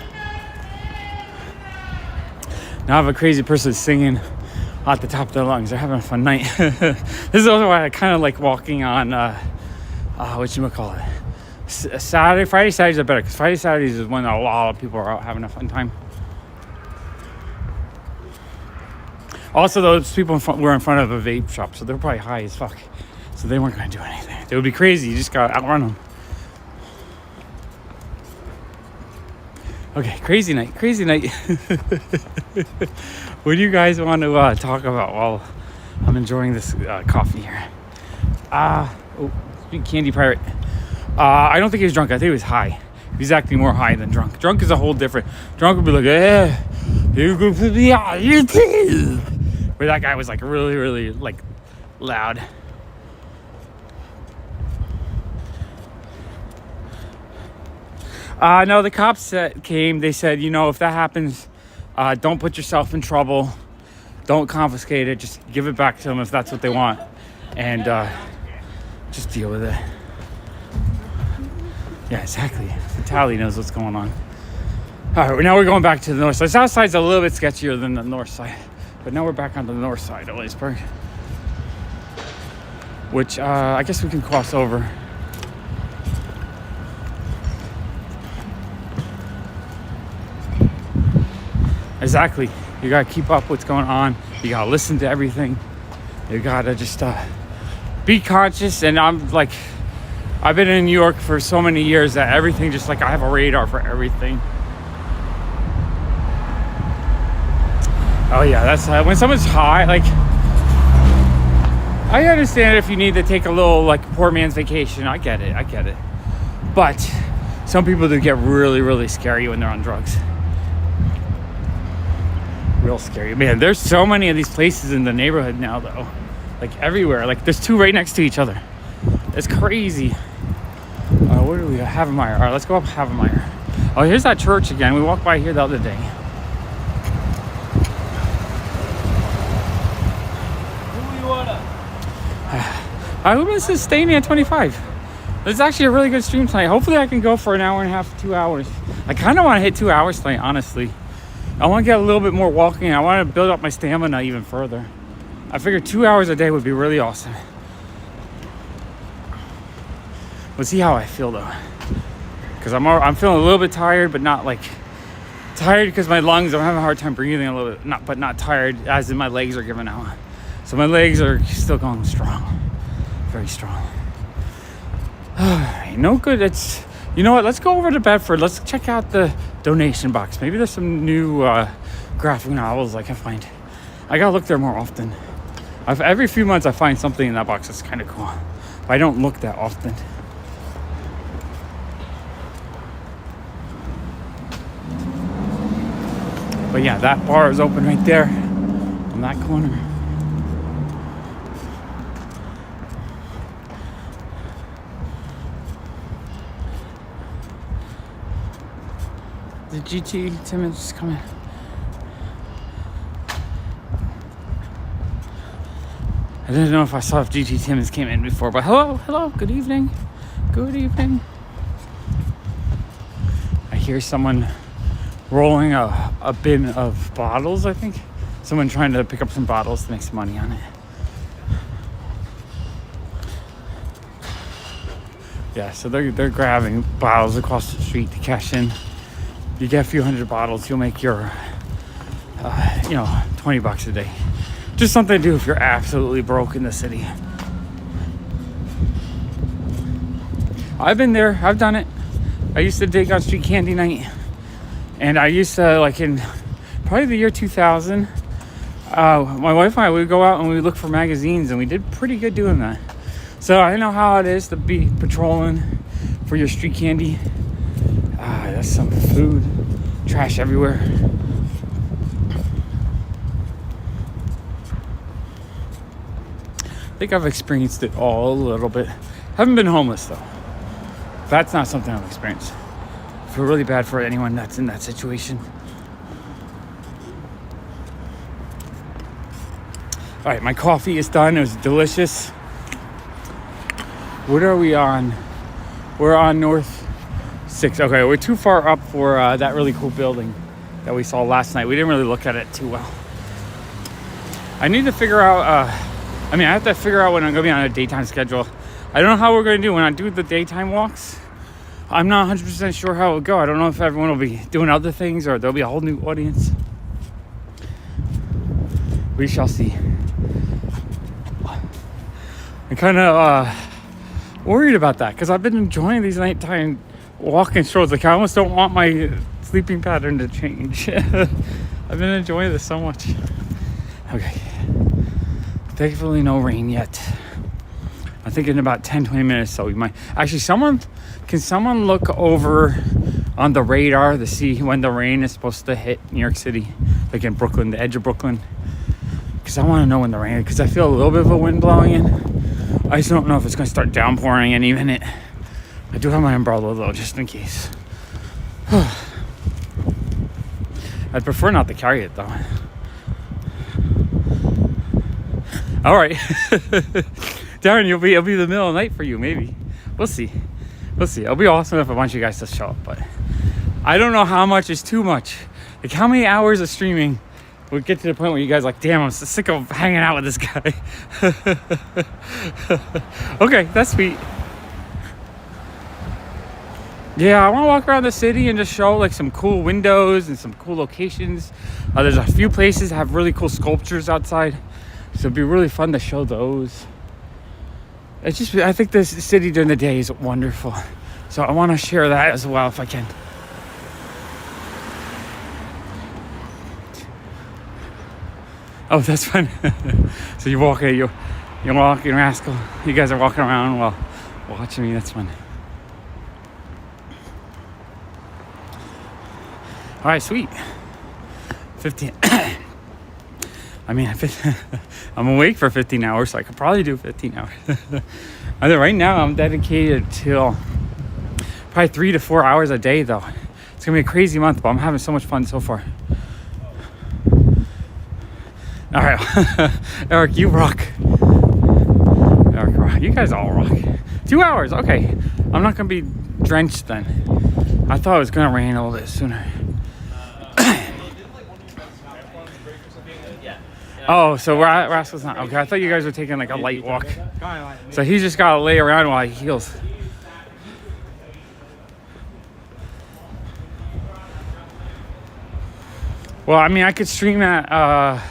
Now I have a crazy person singing at the top of their lungs. They're having a fun night. This is also why I kind of like walking on, whatchamacallit? Saturday. Friday, Saturdays are better, because Friday, Saturdays is when a lot of people are out having a fun time. Also, those people were in front of a vape shop, so they're probably high as fuck. So they weren't going to do anything. They would be crazy. You just got to outrun them. Okay, crazy night. What do you guys want to talk about while I'm enjoying this coffee here? Candy Pirate. I don't think he was drunk. I think he was high. He's acting more high than drunk. Drunk is a whole different. Drunk would be like, you go put me on YouTube. Where that guy was like really like loud. No, the cops came. They said, if that happens, don't put yourself in trouble. Don't confiscate it. Just give it back to them if that's what they want. And just deal with it. Yeah, exactly. Vitaly knows what's going on. All right, now we're going back to the north side. South side's a little bit sketchier than the north side. But now we're back on the north side of Leesburg. Which I guess we can cross over. Exactly. You gotta keep up what's going on. You gotta listen to everything. You gotta just be conscious. And I've been in New York for so many years that everything just like I have a radar for everything. Oh yeah, that's when someone's high. Like, I understand if you need to take a little like poor man's vacation. I get it. But some people do get really scary when they're on drugs. Real scary, man. There's so many of these places in the neighborhood now, though. Like everywhere. Like there's 2 right next to each other. It's crazy. Where do we go? Havemeyer. All right, let's go up Havemeyer. Oh, here's that church again. We walked by here the other day. I hope this is staying at 25. This is actually a really good stream tonight. Hopefully I can go for an hour and a half, 2 hours. I kind of want to hit 2 hours tonight, honestly. I want to get a little bit more walking. I want to build up my stamina even further. I figured 2 hours a day would be really awesome. We'll see how I feel though, because I'm feeling a little bit tired, but not like tired because my lungs. I'm having a hard time breathing a little bit, not tired as in my legs are giving out. So my legs are still going strong, very strong. No good. It's, you know what? Let's go over to Bedford. Let's check out the donation box. Maybe there's some new graphic novels I can find. I gotta look there more often. Every few months I find something in that box that's kind of cool, but I don't look that often. But yeah, that bar is open right there on that corner. The GT Timmons is coming. I didn't know if I saw if GT Timmons came in before, but hello, good evening. Good evening. I hear someone rolling a bin of bottles, I think. Someone trying to pick up some bottles to make some money on it. Yeah, so they're grabbing bottles across the street to cash in. You get a few hundred bottles, you'll make your, $20 a day. Just something to do if you're absolutely broke in the city. I've been there, I've done it. I used to dig on street candy night. And I used to, like in probably the year 2000, my wife and I would go out and we would look for magazines, and we did pretty good doing that. So I know how it is to be patrolling for your street candy. That's some food, trash everywhere. I think I've experienced it all a little bit. Haven't been homeless though. That's not something I've experienced. I feel really bad for anyone that's in that situation. All right, my coffee is done. It was delicious. What are we on? We're on North 6. Okay, we're too far up for that really cool building that we saw last night. We didn't really look at it too well. I need to figure out, I have to figure out when I'm going to be on a daytime schedule. I don't know how we're going to do when I do the daytime walks. I'm not 100% sure how it'll go. I don't know if everyone will be doing other things or there'll be a whole new audience. We shall see. I'm kind of worried about that because I've been enjoying these nighttime walking strolls. Like, I almost don't want my sleeping pattern to change. I've been enjoying this so much. Okay. Thankfully, no rain yet. I think in about 10-20 minutes, so we might actually. Can someone look over on the radar to see when the rain is supposed to hit New York City, like in Brooklyn, the edge of Brooklyn? Because I want to know when the rain. Because I feel a little bit of a wind blowing in. I just don't know if it's going to start downpouring any minute. I do have my umbrella though, just in case. I'd prefer not to carry it though. All right. Darren, it'll be the middle of the night for you, maybe. We'll see. It'll be awesome if a bunch of you guys just show up, but I don't know how much is too much. Like, how many hours of streaming would get to the point where you guys are like, damn, I'm so sick of hanging out with this guy. Okay, that's sweet. Yeah, I want to walk around the city and just show like some cool windows and some cool locations. There's a few places that have really cool sculptures outside, so it'd be really fun to show those. I think this city during the day is wonderful. So I want to share that as well if I can. Oh, that's fun. So you're walking rascal. You guys are walking around while watching me. That's fun. All right, sweet. 15. I'm awake for 15 hours, so I could probably do 15 hours. Right now, I'm dedicated till probably 3 to 4 hours a day, though. It's going to be a crazy month, but I'm having so much fun so far. All right. Eric, you rock. Eric, rock. You guys all rock. 2 hours. Okay. I'm not going to be drenched then. I thought it was going to rain a little bit sooner. Oh, so Rascal's not. Okay, I thought you guys were taking like a light walk. So he's just got to lay around while he heals. Well, I mean, I could stream at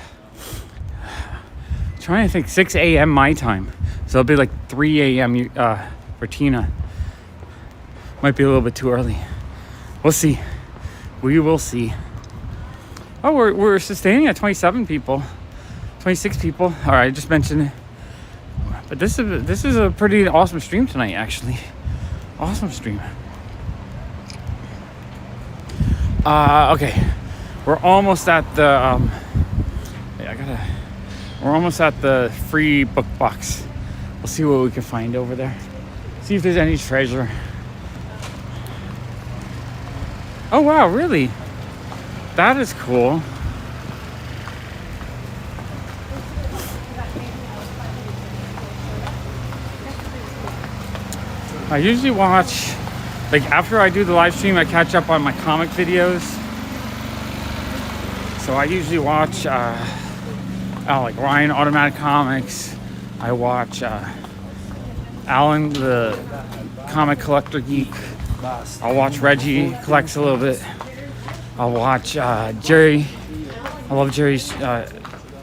trying to think 6 a.m. my time, so it'll be like 3 a.m. for Tina. Might be a little bit too early. We'll see. We will see. Oh, we're sustaining at 27 people, 26 people. All right, I just mentioned it. But this is a pretty awesome stream tonight, actually. Awesome stream. Okay, we're almost at the we're almost at the free book box. We'll see what we can find over there. See if there's any treasure. Oh wow, really? That is cool. I usually watch, like after I do the live stream, I catch up on my comic videos. So I usually watch like Ryan Automatic Comics. I watch Alan the Comic Collector Geek. I'll watch Reggie collects a little bit. I'll watch Jerry. I love Jerry's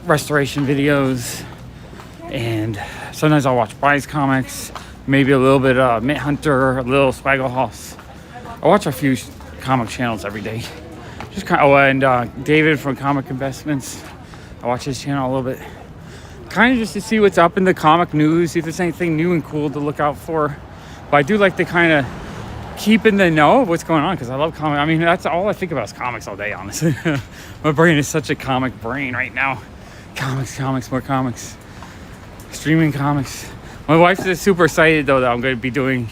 restoration videos. And sometimes I'll watch Bryce Comics. Maybe a little bit of Mint Hunter, a little Swaggle I watch a few comic channels every day. Just kind of, and David from Comic Investments. I watch his channel a little bit. Kind of just to see what's up in the comic news, see if there's anything new and cool to look out for. But I do like to kind of keep in the know of what's going on because I love comics. I mean, that's all I think about is comics all day, honestly. My brain is such a comic brain right now. Comics, more comics. Streaming comics. My wife is super excited though that I'm going to be doing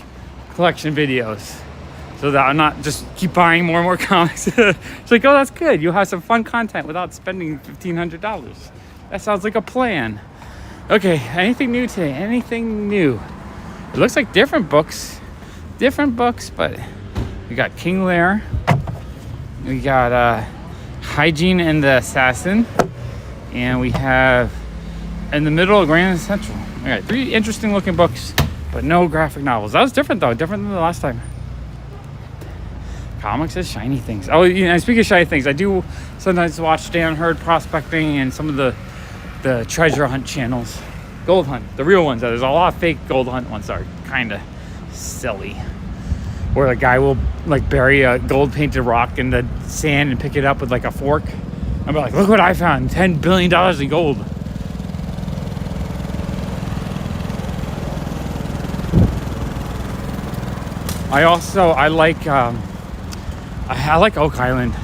collection videos so that I'm not just keep buying more and more comics. She's like, oh, that's good. You'll have some fun content without spending $1,500. That sounds like a plan. Okay, anything new today? Anything new? It looks like different books, but we got King Lear. We got Hygiene and the Assassin. And we have in the middle of Grand Central. All right, 3 interesting looking books, but no graphic novels. That was different though, different than the last time. Comics is shiny things. Oh, you know, speaking of shiny things, I do sometimes watch Dan Hurd Prospecting and some of the treasure hunt channels. Gold hunt, the real ones. There's a lot of fake gold hunt ones that are kind of silly. Where a guy will like bury a gold painted rock in the sand and pick it up with like a fork. I'm like, look what I found, $10 billion in gold. I like Oak Island.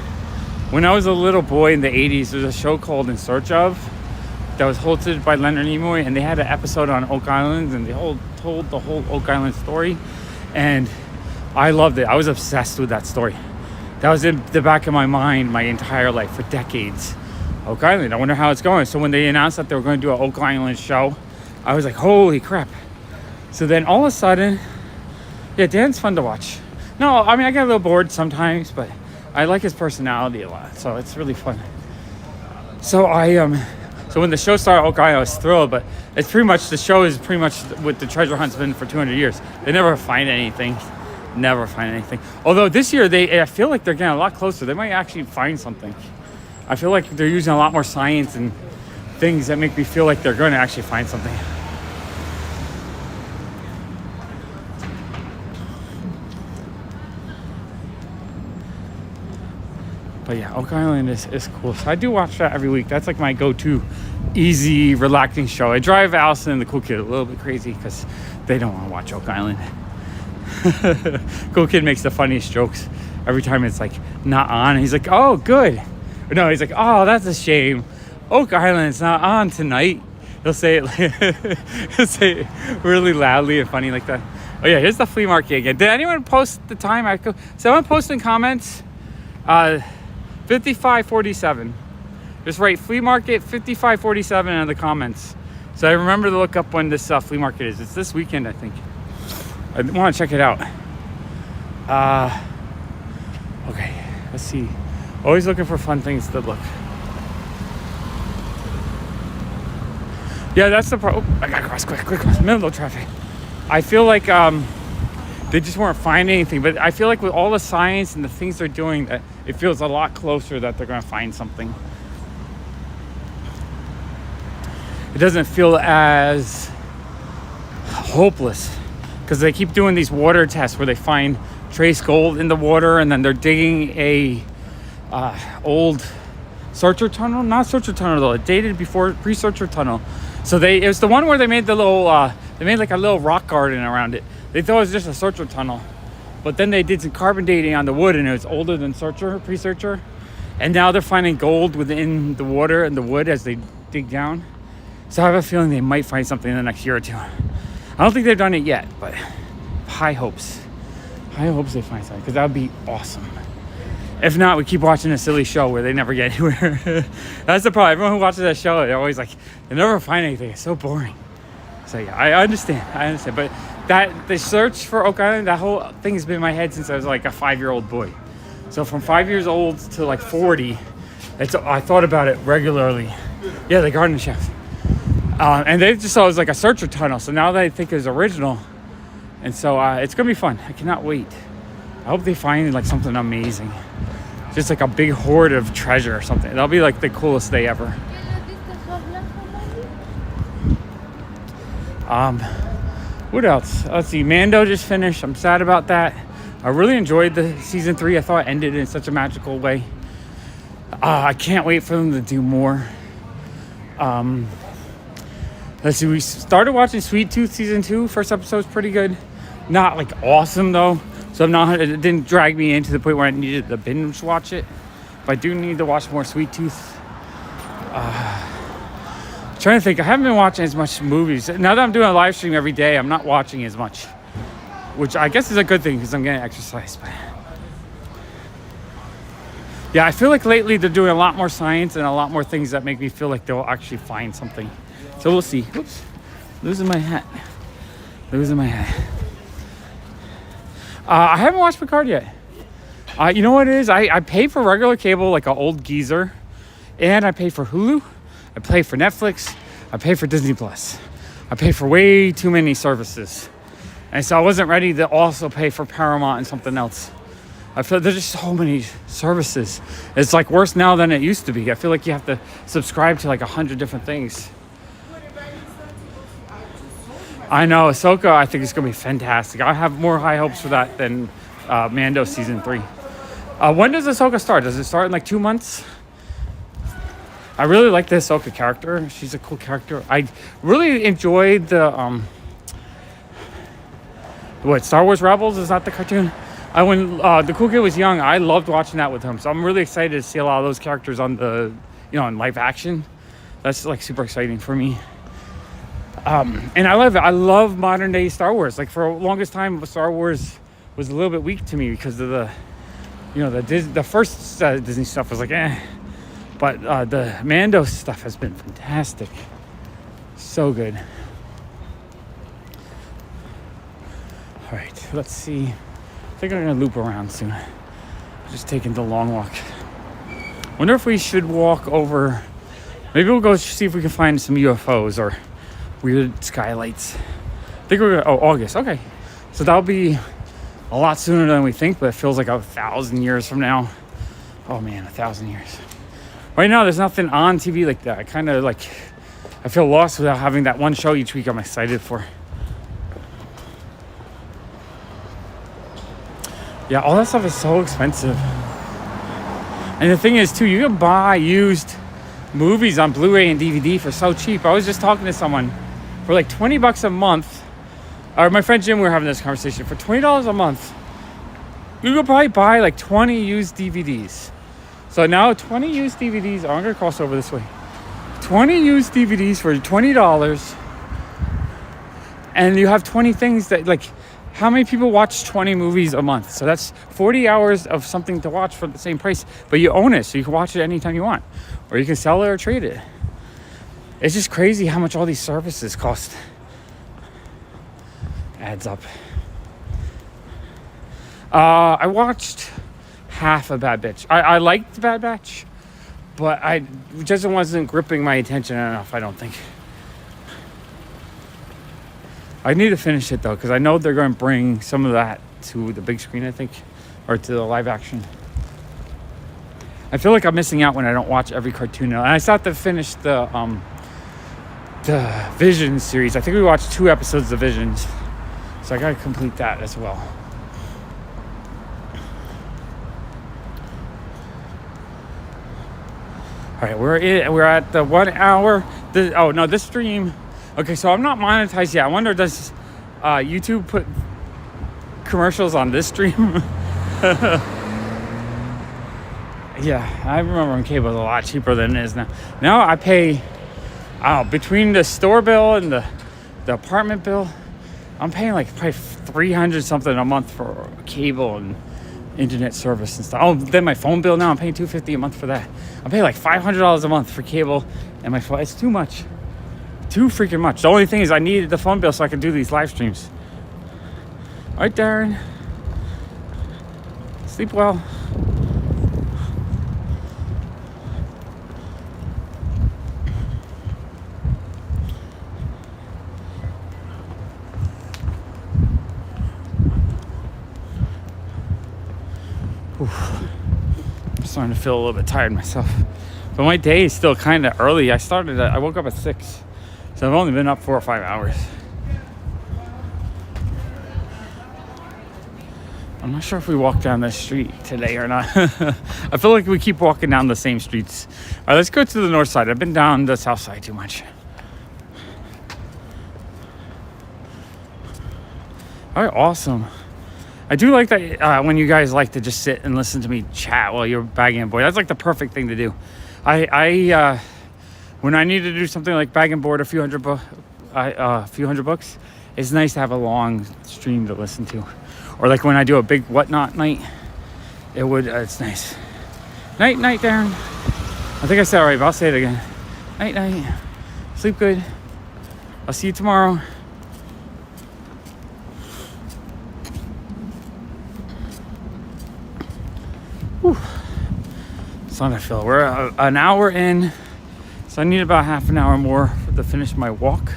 When I was a little boy in the 80s, there was a show called In Search Of that was hosted by Leonard Nimoy, and they had an episode on Oak Island, and they told the whole Oak Island story, and I loved it. I was obsessed with that story. That was in the back of my mind my entire life for decades. Oak Island, I wonder how it's going. So when they announced that they were going to do an Oak Island show, I was like, holy crap. So then all of a sudden, yeah, Dan's fun to watch. No, I mean, I get a little bored sometimes, but I like his personality a lot, so it's really fun. So so when the show started, Oak Island, I was thrilled, but it's pretty much, the show is pretty much what the treasure hunt's been for 200 years. They never find anything. Although this year, I feel like they're getting a lot closer. They might actually find something. I feel like they're using a lot more science and things that make me feel like they're going to actually find something. But yeah, Oak Island is cool. So I do watch that every week. That's like my go-to easy, relaxing show. I drive Allison and the cool kid a little bit crazy because they don't want to watch Oak Island. Cool kid makes the funniest jokes every time it's like not on. He's like, oh, good. Or no, he's like, oh, that's a shame. Oak Island's not on tonight. He'll say it really loudly and funny like that. Oh yeah, here's the flea market again. Did anyone post the time? Someone post in comments. 5547. Just write flea market 5547 in the comments. So I remember to look up when this flea market is. It's this weekend, I think. I want to check it out. Okay, let's see. Always looking for fun things to look. Yeah, that's the problem. I gotta cross quick, middle of traffic. I feel like they just weren't finding anything. But I feel like with all the science and the things they're doing, that it feels a lot closer that they're going to find something. It doesn't feel as hopeless because they keep doing these water tests where they find trace gold in the water, and then they're digging a old searcher tunnel. Not searcher tunnel though. It dated before pre-searcher tunnel. So it was the one where they made the little they made like a little rock garden around it. They thought it was just a searcher tunnel, but then they did some carbon dating on the wood, and it was older than pre-searcher. And now they're finding gold within the water and the wood as they dig down. So I have a feeling they might find something in the next year or two. I don't think they've done it yet, but high hopes. High hopes they find something, because that would be awesome. If not, we keep watching a silly show where they never get anywhere. That's the problem. Everyone who watches that show, they're always like, they never find anything. It's so boring. So yeah, I understand. But the search for Oak Island, that whole thing has been in my head since I was like a 5-year-old boy. So from 5 years old to like 40, I thought about it regularly. Yeah, the garden chef. And they just saw it was like a searcher tunnel. So now they think it's original. And so it's going to be fun. I cannot wait. I hope they find like something amazing. Just like a big hoard of treasure or something. That'll be like the coolest day ever. What else? Let's see. Mando just finished. I'm sad about that. I really enjoyed the season 3. I thought it ended in such a magical way. I can't wait for them to do more. Let's see. We started watching Sweet Tooth season 2. First episode's pretty good. Not like awesome though. So it didn't drag me into the point where I needed to binge watch it. But I do need to watch more Sweet Tooth. Trying to think. I haven't been watching as much movies. Now that I'm doing a live stream every day, I'm not watching as much. Which I guess is a good thing because I'm getting exercise. But yeah, I feel like lately they're doing a lot more science and a lot more things that make me feel like they'll actually find something. So we'll see. Oops. Losing my hat. I haven't watched Picard yet. You know what it is? I pay for regular cable like an old geezer. And I pay for Hulu. I pay for Netflix. I pay for Disney Plus. I pay for way too many services. And so I wasn't ready to also pay for Paramount and something else. I feel there's just so many services. It's like worse now than it used to be. I feel like you have to subscribe to like 100 different things. I know, Ahsoka, I think it's going to be fantastic. I have more high hopes for that than Mando season 3. When does Ahsoka start? Does it start in like 2 months? I really like the Ahsoka character. She's a cool character. I really enjoyed the Star Wars Rebels? Is that the cartoon? When the cool kid was young, I loved watching that with him. So I'm really excited to see a lot of those characters on in live action. That's like super exciting for me. And I love it. I love modern day Star Wars. Like for the longest time, Star Wars was a little bit weak to me because of the first Disney stuff was like but the Mando stuff has been fantastic. So good. All right, let's see. I think I'm gonna loop around soon. Just taking the long walk. Wonder if we should walk over. Maybe we'll go see if we can find some UFOs or weird skylights. I think we're gonna, August. Okay, so that'll be a lot sooner than we think, but it feels like 1,000 years from now. Oh man, 1,000 years. Right now, there's nothing on TV like that. I feel lost without having that one show each week I'm excited for. Yeah, all that stuff is so expensive. And the thing is, too, you can buy used movies on Blu-ray and DVD for so cheap. I was just talking to someone for like $20 a month. Or my friend Jim, we were having this conversation. For $20 a month, you could probably buy like 20 used DVDs. So now 20 used DVDs, I'm going to cross over this way. 20 used DVDs for $20. And you have 20 things that, like, how many people watch 20 movies a month? So that's 40 hours of something to watch for the same price. But you own it, so you can watch it anytime you want. Or you can sell it or trade it. It's just crazy how much all these services cost. Adds up. I watched half of Bad Batch. I liked Bad Batch, but it just wasn't gripping my attention enough, I don't think. I need to finish it though, because I know they're going to bring some of that to the big screen, I think, or to the live action. I feel like I'm missing out when I don't watch every cartoon now. And I still have to finish the Visions series. I think we watched 2 episodes of Visions, so I gotta complete that as well. All right, we're at the 1 hour. This stream. Okay, so I'm not monetized yet. I wonder, does YouTube put commercials on this stream? Yeah, I remember when cable was a lot cheaper than it is now. Now I pay, between the store bill and the apartment bill, I'm paying like probably $300 something a month for cable and internet service and stuff. Oh, then my phone bill now, I'm paying $250 a month for that. I'm paying like $500 a month for cable and my phone. It's too much. Too freaking much. The only thing is I needed the phone bill so I could do these live streams. All right, Darren. Sleep well. I'm starting to feel a little bit tired myself, but my day is still kind of early. I woke up at 6, so I've only been up 4 or 5 hours. I'm not sure if we walk down this street today or not. I feel like we keep walking down the same streets. All right, let's go to the north side. I've been down the south side too much. All right, awesome. I do like that when you guys like to just sit and listen to me chat while you're bagging and board. That's like the perfect thing to do. I when I need to do something like bag and board a few hundred books, it's nice to have a long stream to listen to. Or like when I do a big whatnot night, it's nice. Night, Darren. I think I said it right, but I'll say it again. Night. Sleep good. I'll see you tomorrow. Whew. That's how I feel. We're an hour in, so I need about half an hour more to finish my walk.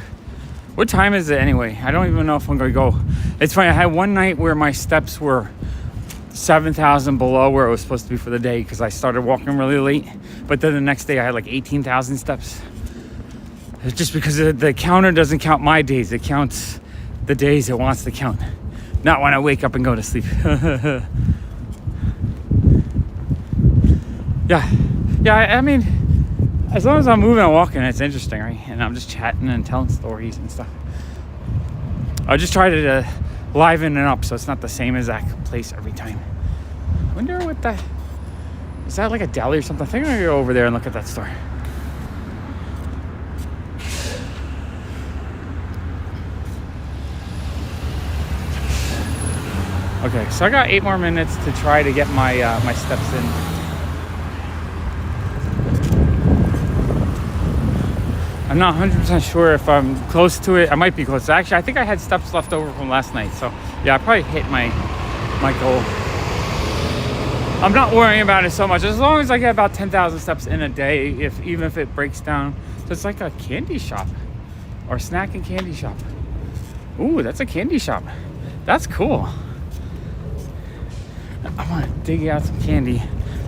What time is it anyway? I don't even know if I'm going to go. It's funny, I had one night where my steps were 7,000 below where it was supposed to be for the day because I started walking really late. But then the next day I had like 18,000 steps. It's just because the counter doesn't count my days. It counts the days it wants to count. Not when I wake up and go to sleep. Yeah, I mean, as long as I'm moving and walking, it's interesting, right? And I'm just chatting and telling stories and stuff. I just try to liven it up so it's not the same exact place every time. I wonder what that... Is that like a deli or something? I think I'm going to go over there and look at that store. Okay, so I got 8 more minutes to try to get my my steps in. I'm not 100% sure if I'm close to it. I might be close. Actually, I think I had steps left over from last night. So, yeah, I probably hit my goal. I'm not worrying about it so much. As long as I get about 10,000 steps in a day, even if it breaks down. So it's like a candy shop or snack and candy shop. Ooh, that's a candy shop. That's cool. I want to dig out some candy.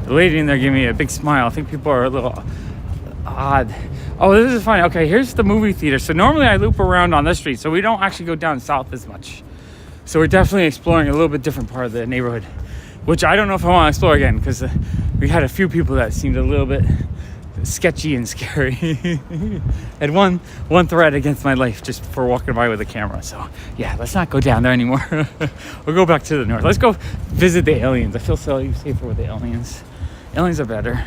The lady in there gave me a big smile. I think people are a little odd. Oh, this is funny. Okay, here's the movie theater. So normally I loop around on this street, so we don't actually go down south as much. So we're definitely exploring a little bit different part of the neighborhood, which I don't know if I want to explore again because we had a few people that seemed a little bit sketchy and scary. Had one threat against my life just for walking by with a camera. So yeah, let's not go down there anymore. We'll go back to the north. Let's go visit the aliens. I feel safer with the aliens. Aliens are better.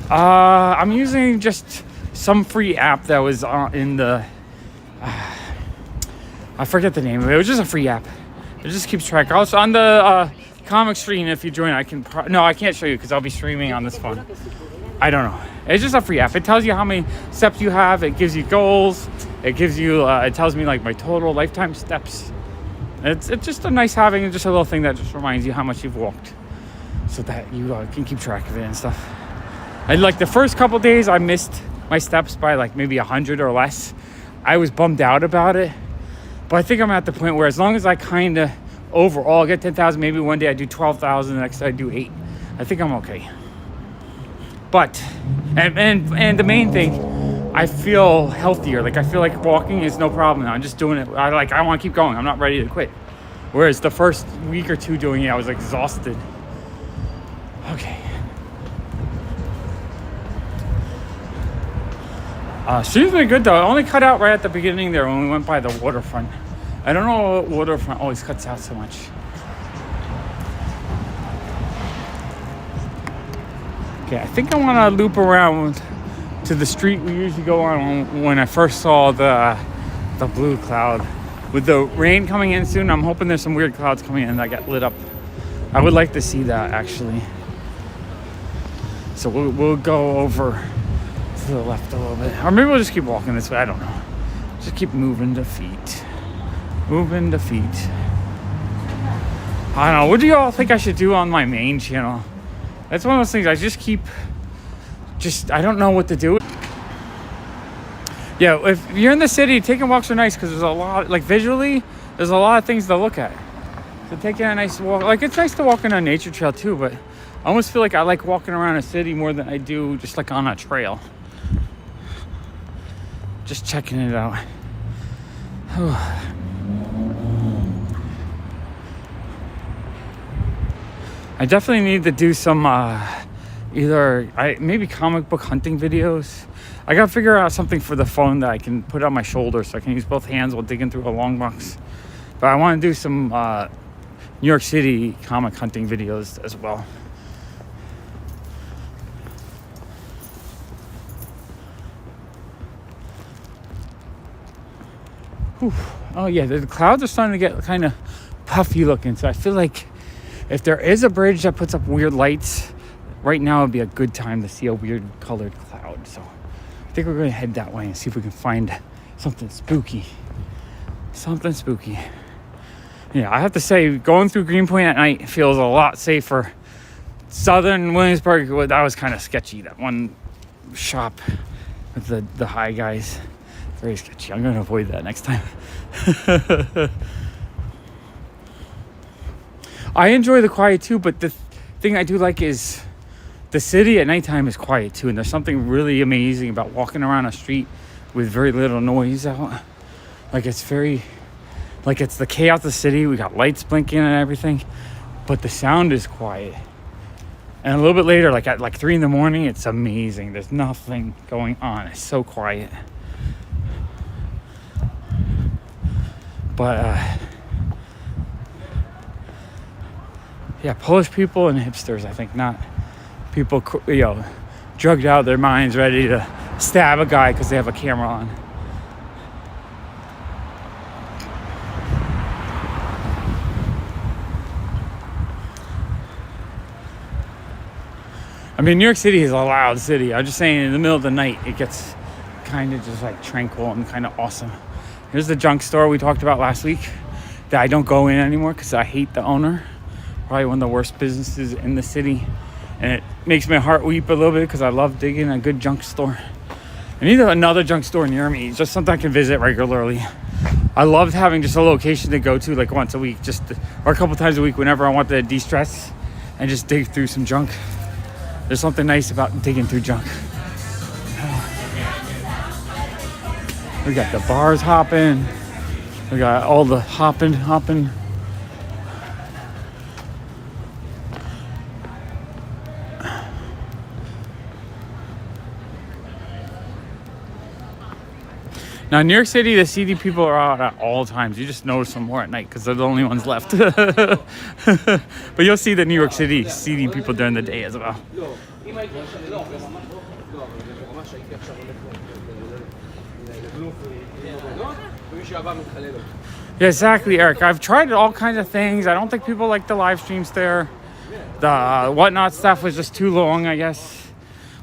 I'm using just some free app that was in the... I forget the name of it. It was just a free app. It just keeps track. Also on the comic stream, if you join, I can... No, I can't show you because I'll be streaming on this phone. I don't know. It's just a free app. It tells you how many steps you have. It gives you goals. It gives you... it tells me like my total lifetime steps. It's just a nice having, just a little thing that just reminds you how much you've walked, so that you can keep track of it and stuff. And like the first couple days, I missed my steps by like maybe 100 or less. I was bummed out about it. But I think I'm at the point where as long as I kind of overall get 10,000, maybe one day I do 12,000, the next day I do 8. I think I'm okay. But, and the main thing, I feel healthier. Like I feel like walking is no problem now. I'm just doing it. I want to keep going. I'm not ready to quit. Whereas the first week or two doing it, I was exhausted. Okay. Stream's been good though. I only cut out right at the beginning there when we went by the waterfront. I don't know what waterfront always cuts out so much. Okay, I think I want to loop around to the street we usually go on when I first saw the blue cloud. With the rain coming in soon, I'm hoping there's some weird clouds coming in that get lit up. I would like to see that actually. So we'll go over to the left a little bit. Or maybe we'll just keep walking this way. I don't know. Just keep moving the feet. Moving the feet. I don't know. What do y'all think I should do on my main channel? That's one of those things I just keep... I don't know what to do. Yeah, if you're in the city, taking walks are nice because there's a lot... Like visually, there's a lot of things to look at. So taking a nice walk... Like it's nice to walk on a nature trail too, but I almost feel like I like walking around a city more than I do just like on a trail. Just checking it out. I definitely need to do some maybe comic book hunting videos. I gotta figure out something for the phone that I can put on my shoulder so I can use both hands while digging through a long box. But I want to do some New York City comic hunting videos as well. Whew. Oh yeah, the clouds are starting to get kind of puffy looking, so I feel like if there is a bridge that puts up weird lights, right now would be a good time to see a weird colored cloud. So I think we're going to head that way and see if we can find something spooky. Something spooky. Yeah, I have to say, going through Greenpoint at night feels a lot safer. Southern Williamsburg, well, that was kind of sketchy. That one shop with the high guys. Very sketchy. I'm going to avoid that next time. I enjoy the quiet too, but the thing I do like is the city at nighttime is quiet too, and there's something really amazing about walking around a street with very little noise out. Like it's the chaos of the city. We got lights blinking and everything, but the sound is quiet. And a little bit later, like at 3 a.m, it's amazing. There's nothing going on. It's so quiet. But yeah, Polish people and hipsters, I think, not people, drugged out of their minds, ready to stab a guy because they have a camera on. I mean, New York City is a loud city. I'm just saying, in the middle of the night, it gets kind of just like tranquil and kind of awesome. Here's the junk store we talked about last week that I don't go in anymore because I hate the owner. Probably one of the worst businesses in the city. And it makes my heart weep a little bit because I love digging a good junk store. I need another junk store near me. It's just something I can visit regularly. I loved having just a location to go to like once a week, or a couple times a week whenever I want to de-stress and just dig through some junk. There's something nice about digging through junk. We got the bars hopping. We got all the hopping. Now, in New York City, the seedy people are out at all times. You just notice them more at night because they're the only ones left. But you'll see the New York City seedy people during the day as well. Yeah, exactly, Eric. I've tried all kinds of things. I don't think people like the live streams there. The whatnot stuff was just too long, I guess.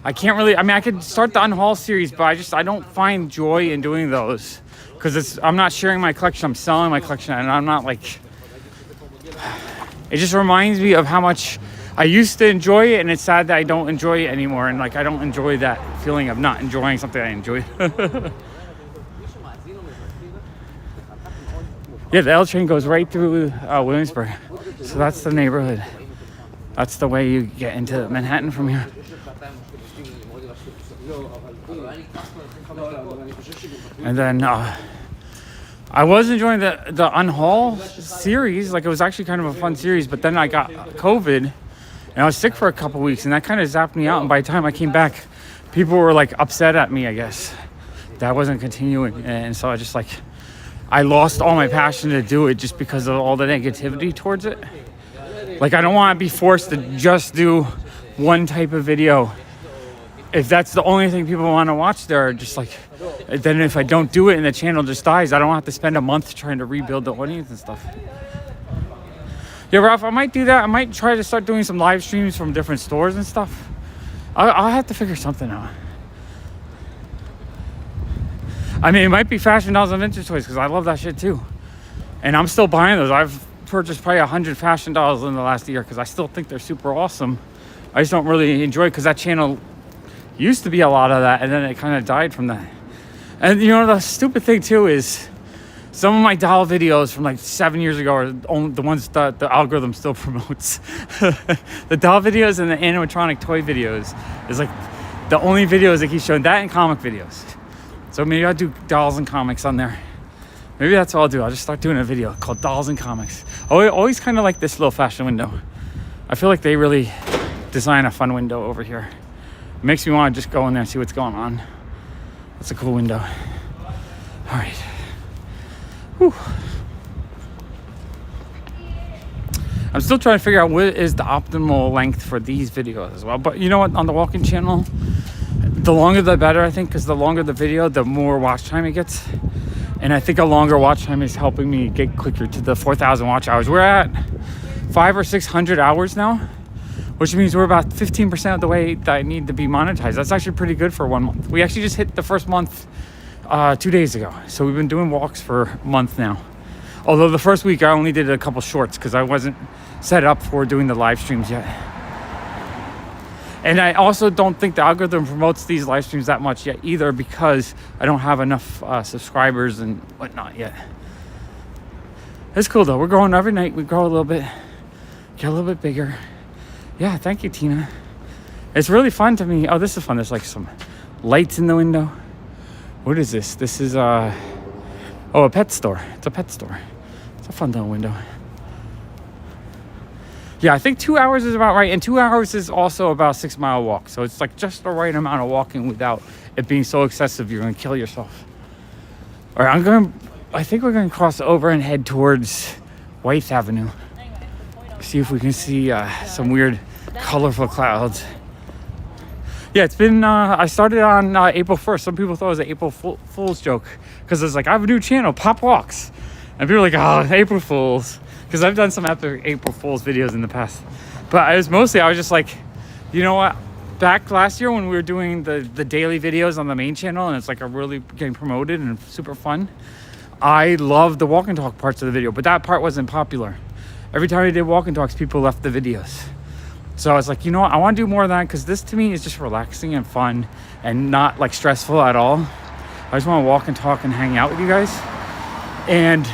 I can't really, I could start the Unhaul series, but I don't find joy in doing those because I'm not sharing my collection, I'm selling my collection, and I'm not like, it just reminds me of how much I used to enjoy it, and it's sad that I don't enjoy it anymore, and like I don't enjoy that feeling of not enjoying something I enjoy. Yeah, the L train goes right through Williamsburg. So that's the neighborhood. That's the way you get into Manhattan from here. And then I was enjoying the Unhaul series. Like, it was actually kind of a fun series, but then I got COVID and I was sick for a couple weeks, and that kind of zapped me out. And by the time I came back, people were like upset at me, I guess, that I wasn't continuing. And so I lost all my passion to do it just because of all the negativity towards it. Like, I don't want to be forced to just do one type of video. If that's the only thing people want to watch, they're just like, then if I don't do it and the channel just dies, I don't have to spend a month trying to rebuild the audience and stuff. Yeah, Ralph, I might do that. I might try to start doing some live streams from different stores and stuff. I'll have to figure something out. I mean, it might be Fashion Dolls and Vintage Toys, because I love that shit too. And I'm still buying those. I've purchased probably 100 Fashion Dolls in the last year because I still think they're super awesome. I just don't really enjoy it because that channel used to be a lot of that, and then it kind of died from that. And you know, the stupid thing too is some of my doll videos from like 7 years ago are the ones that the algorithm still promotes. The doll videos and the animatronic toy videos is like the only videos that keep showing, that and comic videos. So maybe I'll do dolls and comics on there. Maybe that's what I'll do. I'll just start doing a video called Dolls and Comics. I always kind of like this little fashion window. I feel like they really design a fun window over here. It makes me want to just go in there and see what's going on. That's a cool window. All right. Whew. I'm still trying to figure out what is the optimal length for these videos as well. But you know what? On the walking channel, the longer the better, I think, because the longer the video, the more watch time it gets. And I think a longer watch time is helping me get quicker to the 4,000 watch hours. We're at 500 or 600 hours now, which means we're about 15% of the way that I need to be monetized. That's actually pretty good for 1 month. We actually just hit the first month 2 days ago. So we've been doing walks for a month now. Although the first week I only did a couple shorts because I wasn't set up for doing the live streams yet. And I also don't think the algorithm promotes these live streams that much yet either, because I don't have enough subscribers and whatnot yet. It's cool though. We're growing every night. We grow a little bit, get a little bit bigger. Yeah, thank you, Tina. It's really fun to me. Oh, this is fun. There's like some lights in the window. What is this? This is a pet store. It's a pet store. It's a fun little window. Yeah, I think 2 hours is about right. And 2 hours is also about a 6 mile walk. So it's like just the right amount of walking without it being so excessive you're going to kill yourself. All right, I think we're going to cross over and head towards Wythe Avenue. See if we can see some weird colorful clouds. Yeah, it's been, I started on April 1st. Some people thought it was an April Fool's joke because it's like, I have a new channel, Pop Walks. And people are like, oh, April Fools. Because I've done some epic April Fool's videos in the past. But I was just like, you know what? Back last year when we were doing the daily videos on the main channel and it's like really getting promoted and super fun, I loved the walk and talk parts of the video, but that part wasn't popular. Every time I did walk and talks, people left the videos. So I was like, you know what? I want to do more of that because this to me is just relaxing and fun and not like stressful at all. I just want to walk and talk and hang out with you guys. And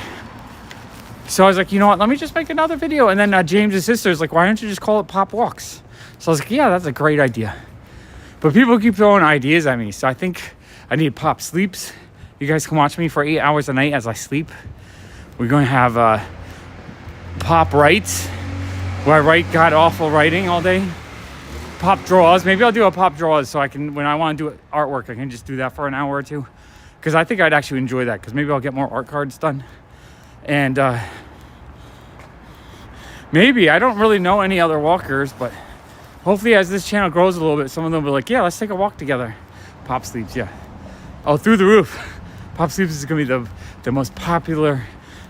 so I was like, you know what? Let me just make another video. And then James's sister is like, why don't you just call it Pop Walks? So I was like, yeah, that's a great idea. But people keep throwing ideas at me. So I think I need Pop Sleeps. You guys can watch me for 8 hours a night as I sleep. We're going to have Pop Writes, where I write god-awful writing all day. Pop Draws. Maybe I'll do a Pop Draws so I can, when I want to do artwork, I can just do that for an hour or two. Because I think I'd actually enjoy that. Because maybe I'll get more art cards done. And maybe, I don't really know any other walkers, but hopefully as this channel grows a little bit, some of them will be like, yeah, let's take a walk together. Pop Sleeps, yeah. Oh, through the roof. Pop Sleeps is going to be the most popular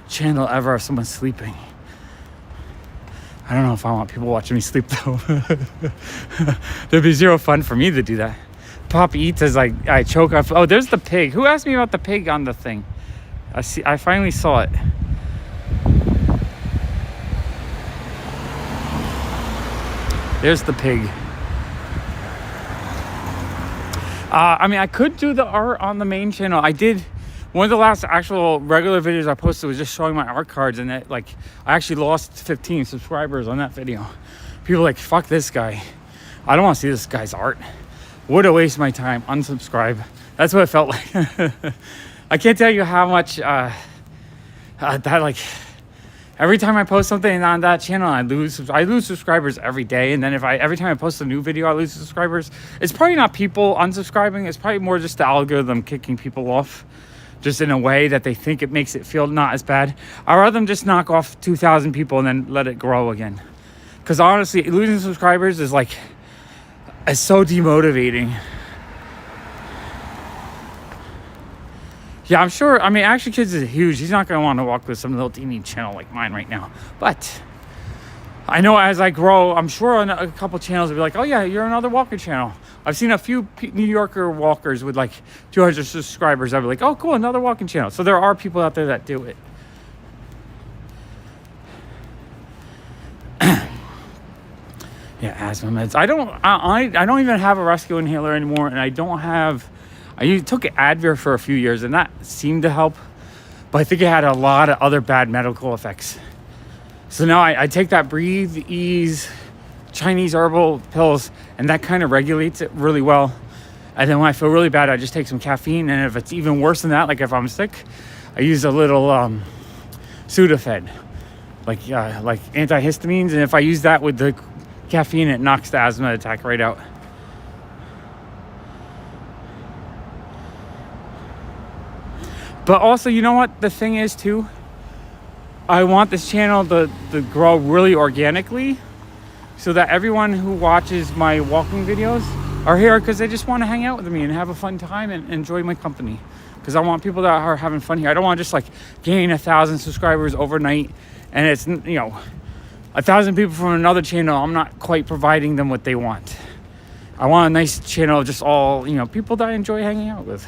channel ever if someone's sleeping. I don't know if I want people watching me sleep though. There'd be zero fun for me to do that. Pop Eats as I choke off. Oh, there's the pig. Who asked me about the pig on the thing? I finally saw it. There's the pig. I mean, I could do the art on the main channel. I did one of the last actual regular videos I posted was just showing my art cards, and it, like, I actually lost 15 subscribers on that video. People were like, fuck this guy. I don't want to see this guy's art. Would have wasted my time. Unsubscribe. That's what it felt like. I can't tell you how much that, like, every time I post something on that channel, I lose subscribers every day. And then every time I post a new video, I lose subscribers. It's probably not people unsubscribing. It's probably more just the algorithm kicking people off, just in a way that they think it makes it feel not as bad. I'd rather them just knock off 2,000 people and then let it grow again. Because honestly, losing subscribers is like, it's so demotivating. Yeah, I'm sure. I mean, Action Kids is huge. He's not going to want to walk with some little teeny channel like mine right now. But I know as I grow, I'm sure on a couple channels will be like, oh yeah, you're another walker channel. I've seen a few New Yorker walkers with like 200 subscribers. I'd be like, oh cool, another walking channel. So there are people out there that do it. Yeah, asthma meds. I don't even have a rescue inhaler anymore, and I took Advil for a few years, and that seemed to help, but I think it had a lot of other bad medical effects. So now I take that Breathe Ease Chinese herbal pills, and that kind of regulates it really well. And then when I feel really bad, I just take some caffeine, and if it's even worse than that, like if I'm sick, I use a little Sudafed, like antihistamines, and if I use that with the caffeine, it knocks the asthma attack right out. But also, you know what the thing is too? I want this channel to grow really organically, so that everyone who watches my walking videos are here because they just want to hang out with me and have a fun time and enjoy my company. Because I want people that are having fun here. I don't want to just like gain 1,000 subscribers overnight, and it's, you know, 1,000 people from another channel. I'm not quite providing them what they want. I want a nice channel of just all, you know, people that I enjoy hanging out with.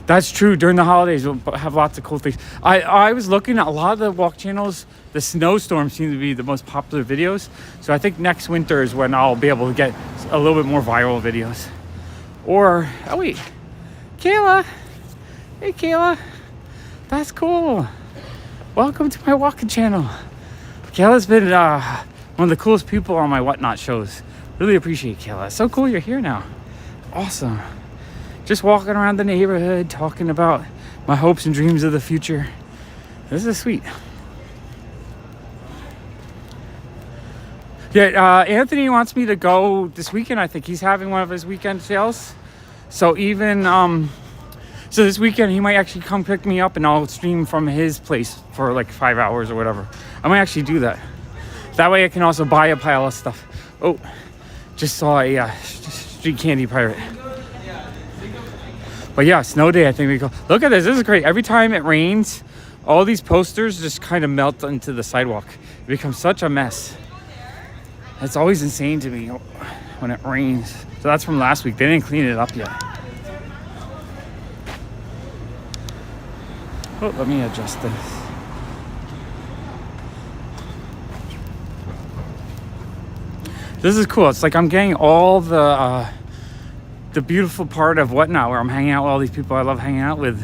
That's true. During the holidays, we'll have lots of cool things. I was looking at a lot of the walk channels. The snowstorms seem to be the most popular videos. So I think next winter is when I'll be able to get a little bit more viral videos. Or, oh wait, Kayla. Hey Kayla. That's cool. Welcome to my walking channel. Kayla's been one of the coolest people on my Whatnot shows. Really appreciate Kayla. It's so cool you're here now. Awesome. Just walking around the neighborhood, talking about my hopes and dreams of the future. This is sweet. Yeah, Anthony wants me to go this weekend. I think he's having one of his weekend sales. So even, so this weekend he might actually come pick me up and I'll stream from his place for like 5 hours or whatever. I might actually do that. That way I can also buy a pile of stuff. Oh, just saw a street candy pirate. But yeah, snow day, I think we go. Look at this. This is great. Every time it rains, all these posters just kind of melt into the sidewalk. It becomes such a mess. It's always insane to me when it rains. So that's from last week. They didn't clean it up yet. Oh, let me adjust this. This is cool. It's like I'm getting all the beautiful part of Whatnot, where I'm hanging out with all these people I love hanging out with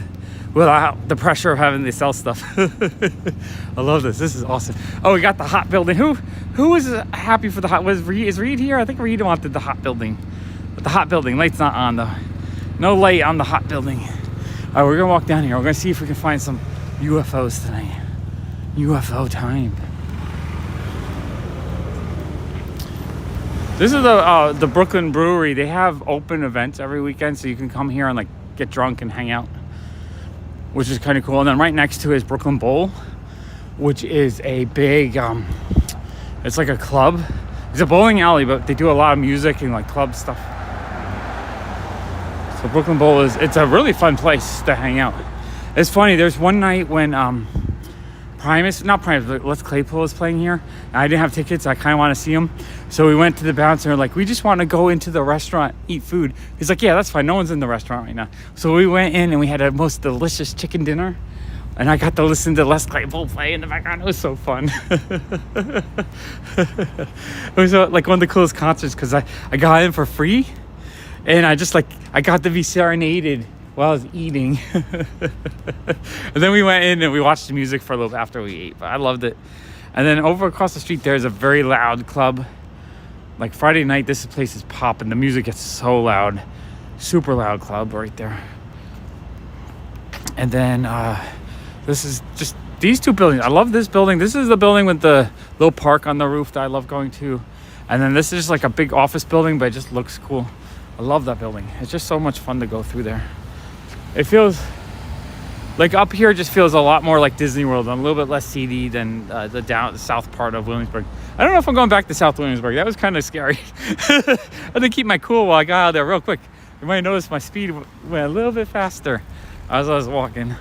without the pressure of having to sell stuff. I love this. This is awesome. Oh, we got the hot building. Who is happy for the hot? Is Reed here? I think Reed wanted the hot building. But the hot building, light's not on though. No light on the hot building. All right, we're gonna walk down here. We're gonna see if we can find some UFOs tonight. UFO time. This is the Brooklyn Brewery. They have open events every weekend, so you can come here and like get drunk and hang out, which is kind of cool. And then right next to it is Brooklyn Bowl, which is a big, it's like a club. It's a bowling alley, but they do a lot of music and like club stuff. So Brooklyn Bowl it's a really fun place to hang out. It's funny, there's one night when but Les Claypool is playing here. And I didn't have tickets. I kind of want to see him. So we went to the bouncer and like, we just want to go into the restaurant, eat food. He's like, yeah, that's fine. No one's in the restaurant right now. So we went in and we had a most delicious chicken dinner. And I got to listen to Les Claypool play in the background. It was so fun. It was like one of the coolest concerts because I got in for free. And I got to be serenaded while I was eating. And then we went in and we watched the music for a little bit after we ate, but I loved it. And then over across the street, there's a very loud club. Like Friday night, this place is popping. The music gets so loud. Super loud club right there. And then this is just these two buildings. I love this building. This is the building with the little park on the roof that I love going to. And then this is just like a big office building, but it just looks cool. I love that building. It's just so much fun to go through there. It feels like up here just feels a lot more like Disney World, and a little bit less seedy than the south part of Williamsburg. I don't know if I'm going back to South Williamsburg. That was kind of scary. I had to keep my cool while I got out of there real quick. You might notice my speed went a little bit faster as I was walking.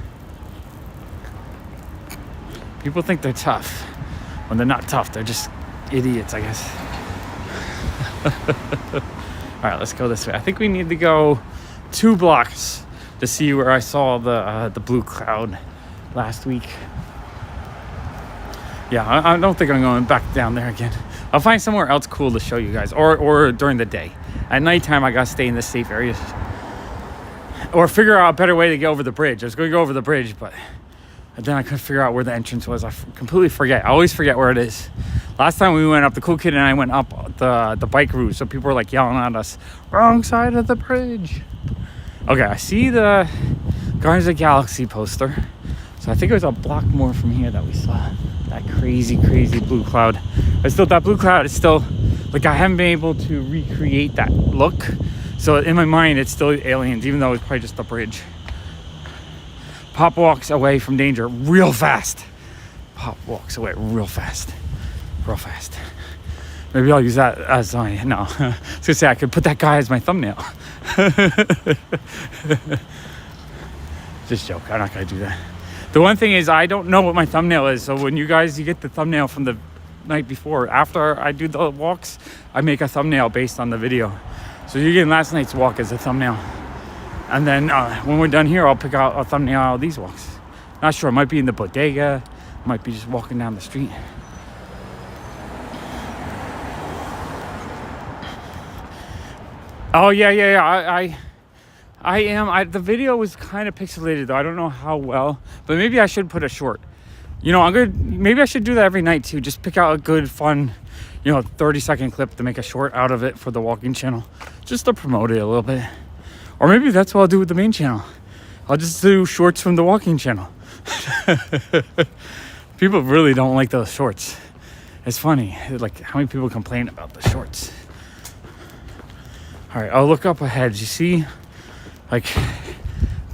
People think they're tough. When they're not tough, they're just idiots, I guess. All right, let's go this way. I think we need to go 2 blocks to see where I saw the blue cloud last week. Yeah, I don't think I'm going back down there again. I'll find somewhere else cool to show you guys, or during the day. At nighttime, I gotta stay in the safe areas, or figure out a better way to get over the bridge. I was going to go over the bridge, but then I couldn't figure out where the entrance was. I completely forget. I always forget where it is. Last time we went up, the cool kid and I went up the bike route, so people were like yelling at us, "Wrong side of the bridge." Okay, I see the Guardians of the Galaxy poster. So I think it was a block more from here that we saw that crazy blue cloud. But still, that blue cloud is still, like, I haven't been able to recreate that look. So in my mind, it's still aliens, even though it's probably just a bridge. Pop walks away from danger real fast. Pop walks away real fast. Real fast. Maybe I'll use that as my, no. I was gonna say I could put that guy as my thumbnail. Just joke, I'm not gonna do that. The one thing is I don't know what my thumbnail is, so when you get the thumbnail from the night before, after I do the walks, I make a thumbnail based on the video. So you're getting last night's walk as a thumbnail. And then when we're done here, I'll pick out a thumbnail out of these walks. Not sure, it might be in the bodega, it might be just walking down the street. Oh yeah. I am. The video was kind of pixelated though. I don't know how well, but maybe I should put a short. You know, maybe I should do that every night too. Just pick out a good, fun, 30-second clip to make a short out of it for the walking channel, just to promote it a little bit. Or maybe that's what I'll do with the main channel. I'll just do shorts from the walking channel. People really don't like those shorts. It's funny, like how many people complain about the shorts. All right, I'll look up ahead. You see, like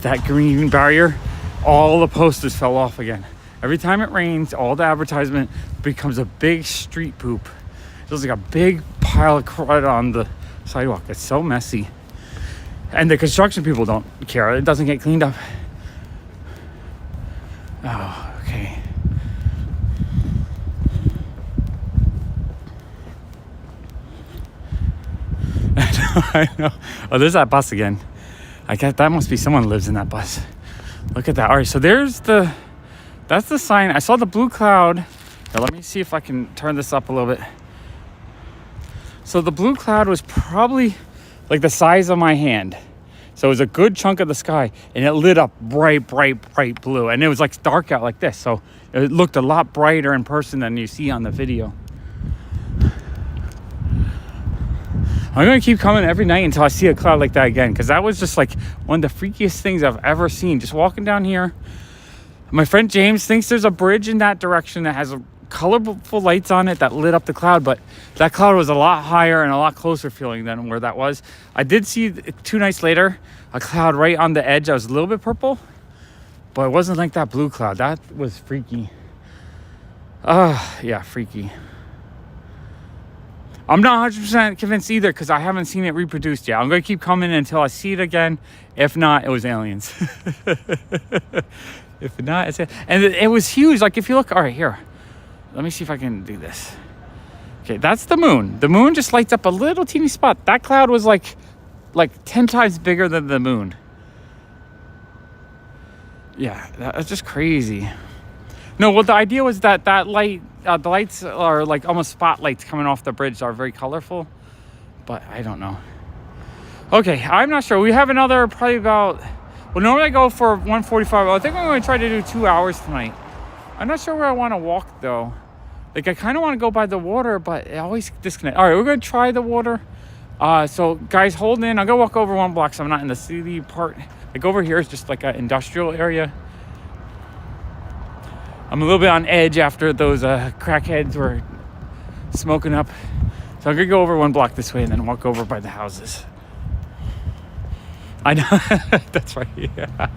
that green barrier, all the posters fell off again. Every time it rains, all the advertisement becomes a big street poop. It looks like a big pile of crud on the sidewalk. It's so messy. And the construction people don't care. It doesn't get cleaned up. Oh, okay. I know. Oh, there's that bus again. I guess that must be someone who lives in that bus. Look at that. All right, so that's the sign. I saw the blue cloud. Now let me see if I can turn this up a little bit. So the blue cloud was probably like the size of my hand. So it was a good chunk of the sky, and it lit up bright blue. And it was like dark out like this. So it looked a lot brighter in person than you see on the video. I'm going to keep coming every night until I see a cloud like that again, because that was just like one of the freakiest things I've ever seen. Just walking down here. My friend James thinks there's a bridge in that direction that has colorful lights on it that lit up the cloud, but that cloud was a lot higher and a lot closer feeling than where that was. I did see 2 nights later a cloud right on the edge that was a little bit purple, but it wasn't like that blue cloud. That was freaky. Yeah, freaky. I'm not 100% convinced either, because I haven't seen it reproduced yet. I'm going to keep coming until I see it again. If not, it was aliens. If not, it's... And it was huge. Like, if you look... All right, here. Let me see if I can do this. Okay, that's the moon. The moon just lights up a little teeny spot. That cloud was like 10 times bigger than the moon. Yeah, that's just crazy. No, well, the idea was that light... the lights are like almost spotlights coming off the bridge, are very colorful, but I don't know. Okay, I'm not sure. We have another probably about, well, normally I go for 145. I think I'm going to try to do 2 hours tonight. I'm not sure where I want to walk though. Like I kind of want to go by the water, but it always disconnect. All right, we're going to try the water. So guys, hold in. I'm going to walk over 1 block so I'm not in the city part. Like over here is just like an industrial area. I'm a little bit on edge after those crackheads were smoking up. So I'm going to go over 1 block this way and then walk over by the houses. I know. That's right. Yeah.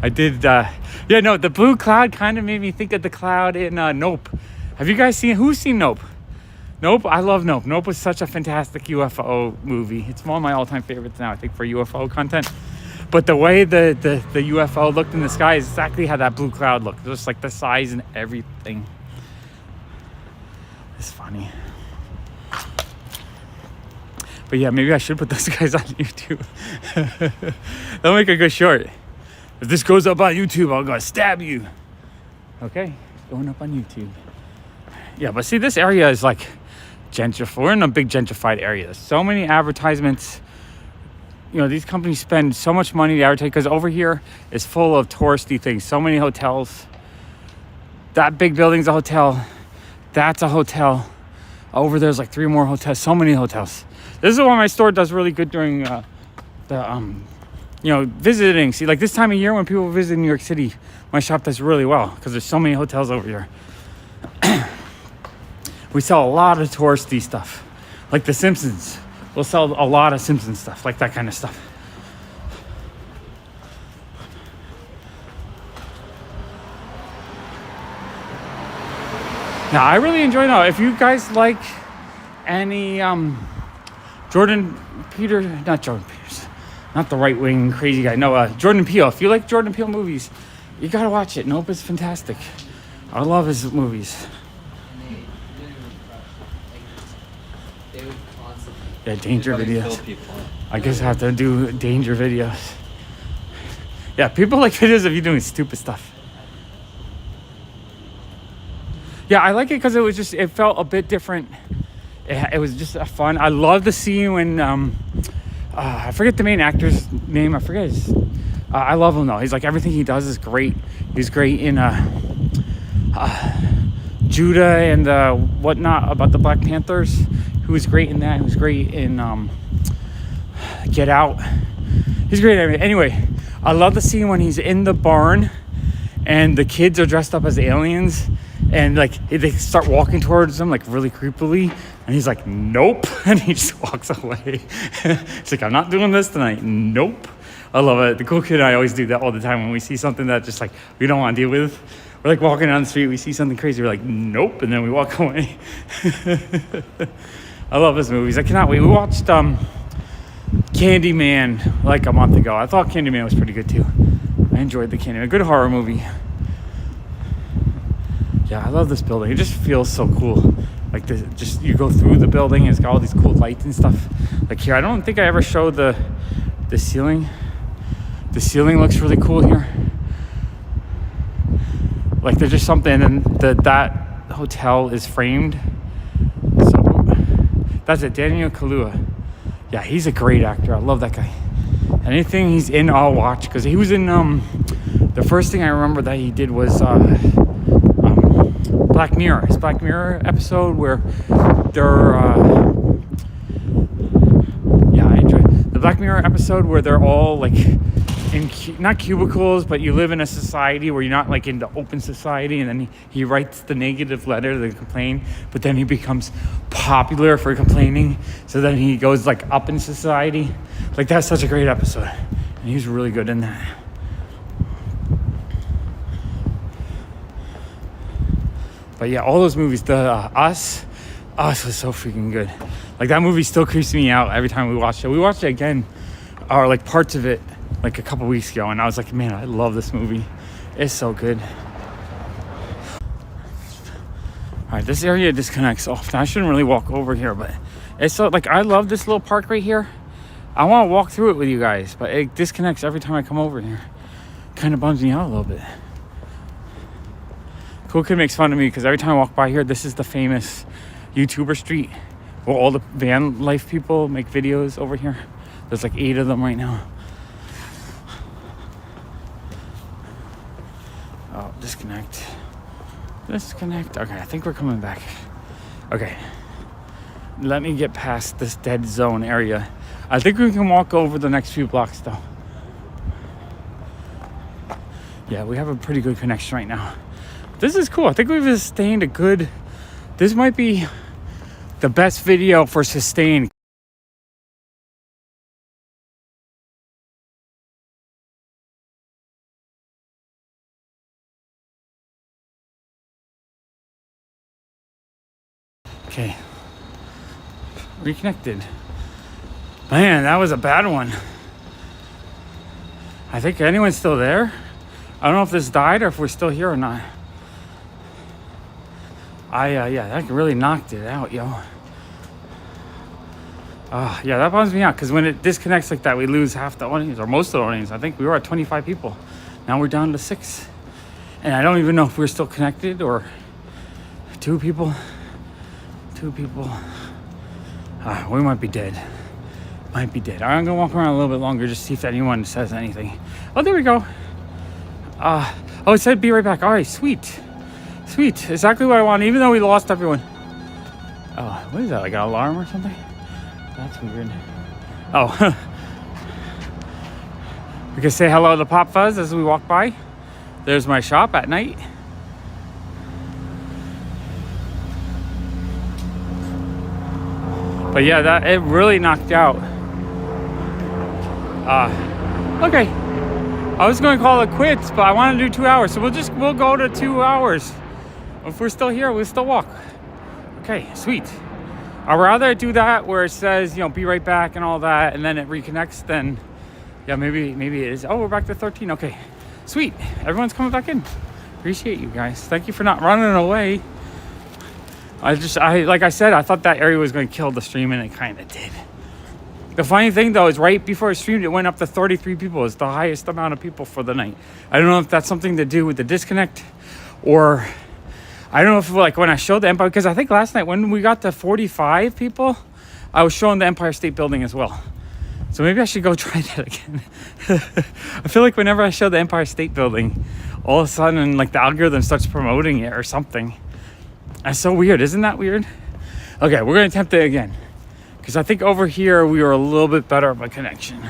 I did. Yeah, no, the blue cloud kind of made me think of the cloud in Nope. Have you guys seen, who's seen Nope? Nope, I love Nope. Nope was such a fantastic UFO movie. It's one of my all-time favorites now, I think, for UFO content. But the way the UFO looked in the sky is exactly how that blue cloud looked. Just like the size and everything. It's funny. But yeah, maybe I should put those guys on YouTube. That'll make a good short. If this goes up on YouTube, I'm gonna stab you. Okay, going up on YouTube. Yeah, but see, this area is like gentrified. We're in a big gentrified area. There's so many advertisements. You know, these companies spend so much money to advertise because over here is full of touristy things. So many hotels. That big building's a hotel. That's a hotel. Over there's like 3 more hotels. So many hotels. This is why my store does really good during you know, visiting. See, like this time of year when people visit New York City, my shop does really well because there's so many hotels over here. We sell a lot of touristy stuff, like The Simpsons. We'll sell a lot of Simpsons stuff, like that kind of stuff. Now, I really enjoy now. If you guys like any Jordan Peters, not the right wing crazy guy. No, Jordan Peele. If you like Jordan Peele movies, you gotta watch it. Nope, it's fantastic. I love his movies. Yeah, danger videos. I guess I have to do danger videos. Yeah, people like videos of you doing stupid stuff. Yeah, I like it because it felt a bit different. It was just fun. I love the scene when I forget the main actor's name. I forget his. I love him though. He's like, everything he does is great. He's great in Judah and whatnot about the Black Panthers. He was great in that. He was great in Get Out. He's great at everything. Anyway, I love the scene when he's in the barn and the kids are dressed up as aliens and like they start walking towards him like really creepily and he's like, nope, and he just walks away. He's like, I'm not doing this tonight. Nope. I love it. The cool kid and I always do that all the time when we see something that just like we don't want to deal with. We're like walking down the street, we see something crazy, we're like, nope, and then we walk away. I love his movies. I cannot wait. We watched Candyman like a month ago. I thought Candyman was pretty good too. I enjoyed the Candyman. Good horror movie. Yeah, I love this building. It just feels so cool. Like just you go through the building and it's got all these cool lights and stuff. Like here, I don't think I ever showed the ceiling. The ceiling looks really cool here. Like there's just something, and that hotel is framed. So that's it, Daniel Kaluuya. Yeah, he's a great actor. I love that guy. Anything he's in, I'll watch because he was in the first thing I remember that he did was Black Mirror. His Black Mirror episode where they're I enjoy the Black Mirror episode where they're all like in not cubicles, but you live in a society where you're not like in the open society, and then he writes the negative letter to complain, but then he becomes popular for complaining, so then he goes like up in society. Like that's such a great episode, and he's really good in that. But yeah, all those movies, the Us was so freaking good. Like that movie still creeps me out every time we watch it. We watched it again, or like parts of it, like a couple weeks ago, and I was like, man, I love this movie. It's so good. All right, this area disconnects often. I shouldn't really walk over here, but it's so like I love this little park right here. I want to walk through it with you guys, but it disconnects every time I come over here. Kind of bums me out a little bit. Cool Kid makes fun of me because every time I walk by here, this is the famous YouTuber street where all the van life people make videos over here. There's like 8 of them right now. Oh, disconnect. Disconnect. Okay, I think we're coming back. Okay. Let me get past this dead zone area. I think we can walk over the next few blocks though. Yeah, we have a pretty good connection right now. This is cool. I think we've sustained a good... This might be the best video for sustained. Okay. Reconnected. Man, that was a bad one. I think anyone's still there. I don't know if this died or if we're still here or not. Yeah, that really knocked it out, yo. Yeah, that bums me out because when it disconnects like that, we lose half the audience or most of the audience. I think we were at 25 people. Now we're down to 6. And I don't even know if we're still connected or 2 people. 2 people. We might be dead. Might be dead. I'm gonna walk around a little bit longer just to see if anyone says anything. Oh, there we go. Oh, it said be right back. All right, sweet. Sweet. Exactly what I wanted, even though we lost everyone. Oh, what is that? Like an alarm or something? That's weird. Oh. We can say hello to PopFuzz as we walk by. There's my shop at night. But yeah, that it really knocked out. Okay. I was going to call it quits, but I want to do 2 hours, so we'll go to 2 hours. If we're still here, we'll still walk. Okay, sweet. I'd rather do that where it says, you know, be right back and all that, and then it reconnects. Then, yeah, maybe it is. Oh, we're back to 13. Okay, sweet. Everyone's coming back in. Appreciate you guys. Thank you for not running away. Like I said, I thought that area was going to kill the stream, and it kind of did. The funny thing, though, is right before it streamed, it went up to 33 people. It's the highest amount of people for the night. I don't know if that's something to do with the disconnect, or I don't know if, like, when I showed the Empire, because I think last night when we got to 45 people, I was showing the Empire State Building as well. So maybe I should go try that again. I feel like whenever I show the Empire State Building, all of a sudden, like, the algorithm starts promoting it or something. That's so weird. Isn't that weird? Okay, we're going to attempt it again. Because I think over here we were a little bit better of a connection.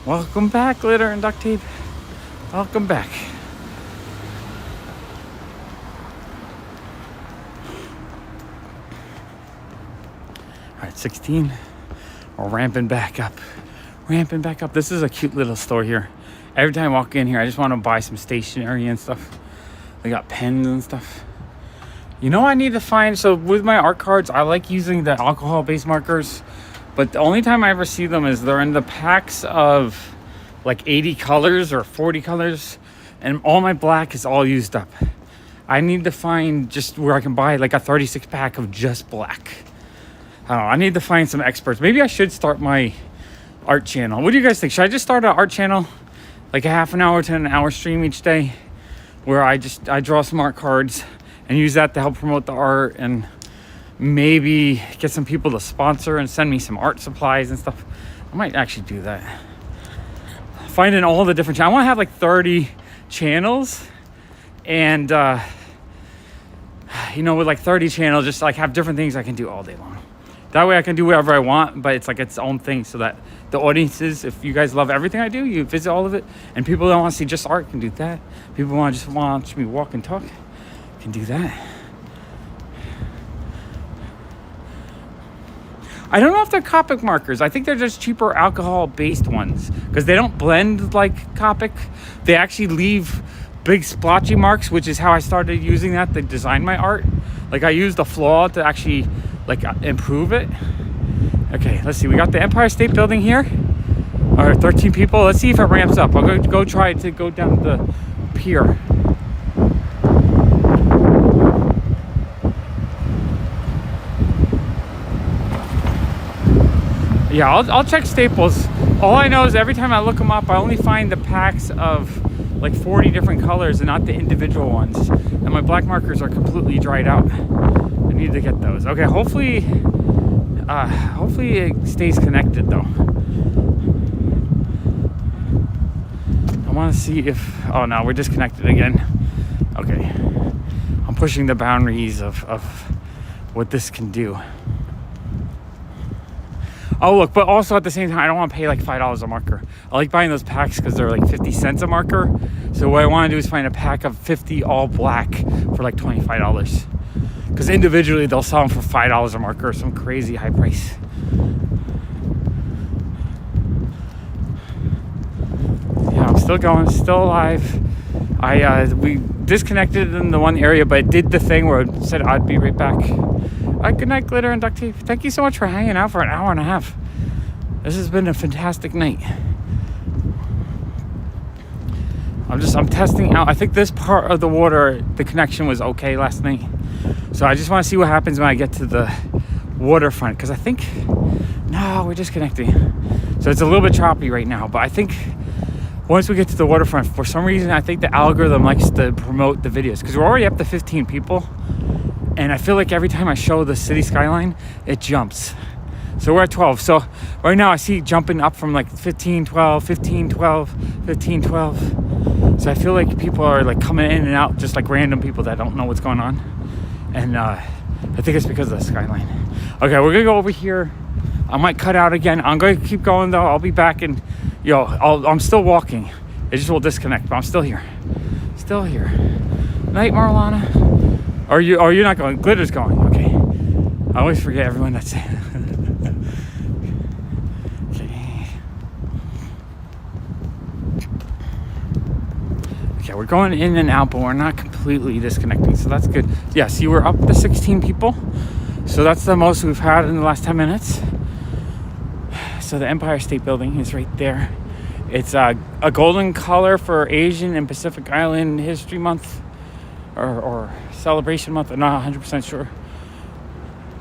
Welcome back, glitter and duct tape. Welcome back. All right, 16. We're ramping back up. Ramping back up. This is a cute little store here. Every time I walk in here, I just want to buy some stationery and stuff. They got pens and stuff. You know, I need to find, so with my art cards, I like using the alcohol-based markers, but the only time I ever see them is they're in the packs of like 80 colors or 40 colors, and all my black is all used up. I need to find just where I can buy like a 36 pack of just black. I don't know, I need to find some experts. Maybe I should start my art channel. What do you guys think? Should I just start an art channel? Like a half an hour to an hour stream each day, where I draw some art cards and use that to help promote the art, and maybe get some people to sponsor and send me some art supplies and stuff. I might actually do that. Finding all the different channels. I want to have like 30 channels, and you know, with like 30 channels, just like have different things I can do all day long. That way I can do whatever I want, but it's like its own thing, so that the audiences, if you guys love everything I do, you visit all of it, and people don't want to see just art can do that. People want to just watch me walk and talk, can do that. I don't know if they're Copic markers. I think they're just cheaper alcohol-based ones, because they don't blend like Copic. They actually leave big splotchy marks, which is how I started using that to design my art. Like, I used a flaw to actually like improve it. Okay, let's see. We got the Empire State Building here. All right, 13 people. Let's see if it ramps up. I'll go try to go down the pier. Yeah, I'll check Staples. All I know is every time I look them up, I only find the packs of like 40 different colors and not the individual ones. And my black markers are completely dried out. I need to get those. Okay, hopefully hopefully it stays connected though. I want to see if, oh no, we're disconnected again. Okay, I'm pushing the boundaries of what this can do. Oh look, but also at the same time, I don't want to pay like $5 a marker. I like buying those packs because they're like 50 cents a marker. So what I want to do is find a pack of 50 all black for like $25. Because individually they'll sell them for $5 a marker, some crazy high price. Yeah, I'm still going, still alive. We disconnected in the one area, but it did the thing where it said I'd be right back. Good night, Glitter and Duct Tape. Thank you so much for hanging out for an hour and a half. This has been a fantastic night. I'm testing out. I think this part of the water, the connection was okay last night. So I just want to see what happens when I get to the waterfront. Because I think, no, we're disconnecting. So it's a little bit choppy right now. But I think once we get to the waterfront, for some reason, I think the algorithm likes to promote the videos. Because we're already up to 15 people. And I feel like every time I show the city skyline, it jumps. So we're at 12. So right now I see jumping up from like 15, 12, 15, 12, 15, 12. So I feel like people are like coming in and out, just like random people that don't know what's going on. And I think it's because of the skyline. Okay, we're gonna go over here. I might cut out again. I'm gonna keep going though. I'll be back and I'm still walking. It just will disconnect, but I'm still here. Still here. Night, Marlana. You're not going? Glitter's going. Okay. I always forget everyone that's okay. Okay, we're going in and out, but we're not completely disconnecting, so that's good. Yeah, see, we're up to 16 people, so that's the most we've had in the last 10 minutes. So the Empire State Building is right there. It's a golden color for Asian and Pacific Island History Month, or Celebration Month. I'm not 100% sure,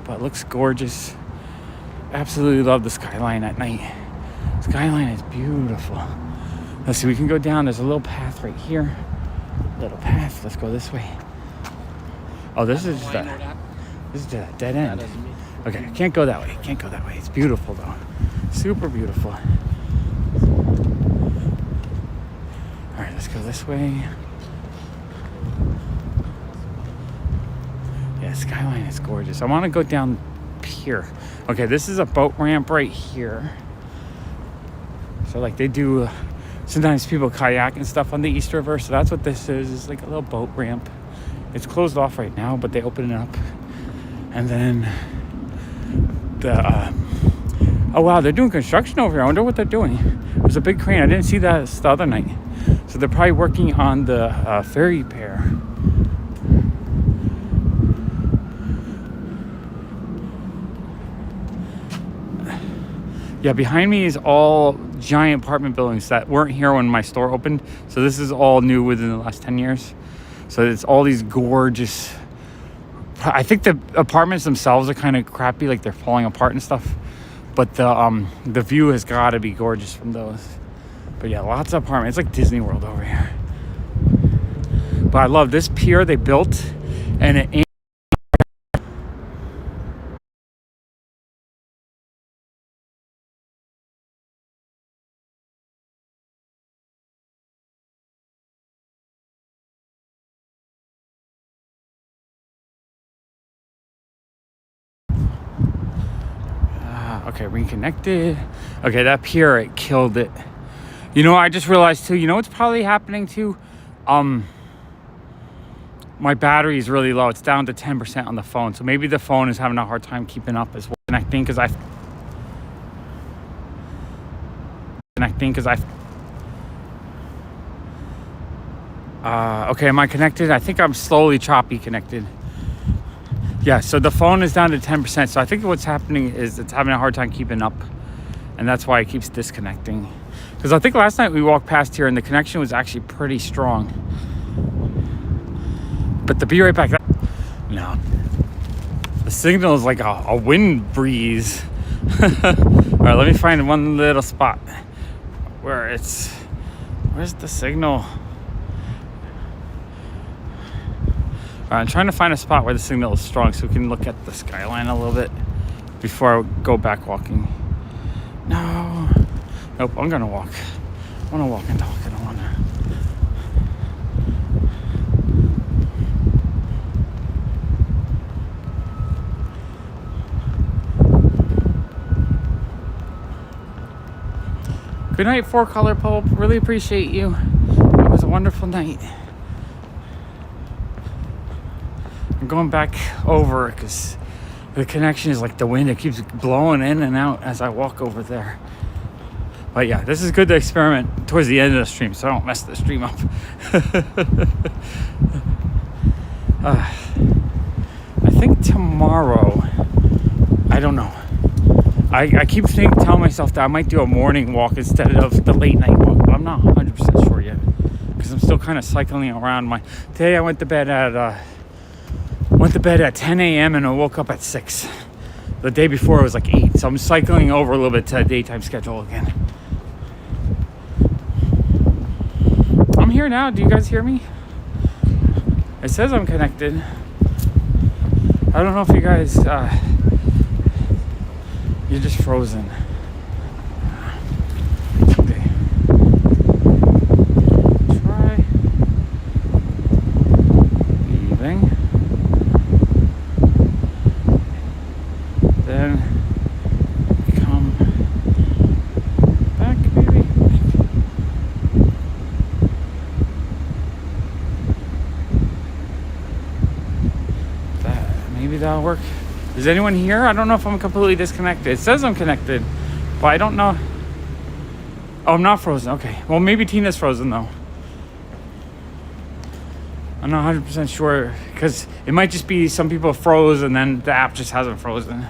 but it looks gorgeous. Absolutely love the skyline at night. Skyline is beautiful. Let's see, we can go down. There's a little path right here. Little path. Let's go this way. Oh, this is just a dead end. Okay, I can't go that way. Can't go that way. It's beautiful though. Super beautiful. All right, let's go this way. Yeah, skyline is gorgeous. I want to go down here. Okay, this is a boat ramp right here. So like they do, sometimes people kayak and stuff on the East River. So that's what this is. It's like a little boat ramp. It's closed off right now, but they open it up. And then oh wow, they're doing construction over here. I wonder what they're doing. There's a big crane. I didn't see that the other night. So they're probably working on the ferry pier. Yeah, behind me is all giant apartment buildings that weren't here when my store opened. So this is all new within the last 10 years. So it's all these gorgeous, I think the apartments themselves are kind of crappy, like they're falling apart and stuff. But the view has got to be gorgeous from those. But yeah, lots of apartments. It's like Disney World over here. But I love this pier they built, and it ain't. Okay, reconnected. Okay, that pier, it killed it. You know, I just realized too, you know what's probably happening too? My battery is really low. It's down to 10% on the phone. So maybe the phone is having a hard time keeping up as well. Connecting because okay, am I connected? I think I'm slowly choppy connected. Yeah, so the phone is down to 10%. So I think what's happening is it's having a hard time keeping up. And that's why it keeps disconnecting. Because I think last night we walked past here and the connection was actually pretty strong. But to be right back, no. The signal is like a wind breeze. All right, let me find one little spot where where's the signal? All right, I'm trying to find a spot where the signal is strong so we can look at the skyline a little bit. before I go back walking. No. Nope, I'm gonna walk. I wanna walk and talk. I don't wanna. Good night, 4-Color Pulp. Really appreciate you. It was a wonderful night. I'm going back over because the connection is like the wind. It keeps blowing in and out as I walk over there. But yeah, this is good to experiment towards the end of the stream so I don't mess the stream up. I think tomorrow, I don't know. I keep telling myself that I might do a morning walk instead of the late night walk, but I'm not 100% sure yet because I'm still kind of cycling around. Today I went to bed at 10 a.m. and I woke up at 6. The day before it was like 8, so I'm cycling over a little bit to a daytime schedule again. I'm here now. Do you guys hear me? It says I'm connected. I don't know if you guys you're just frozen. Okay. Try leaving. Then come back, maybe. Maybe that'll work. Is anyone here? I don't know if I'm completely disconnected. It says I'm connected, but I don't know. Oh, I'm not frozen. Okay. Well, maybe Tina's frozen, though. I'm not 100% sure, because it might just be some people froze and then the app just hasn't frozen.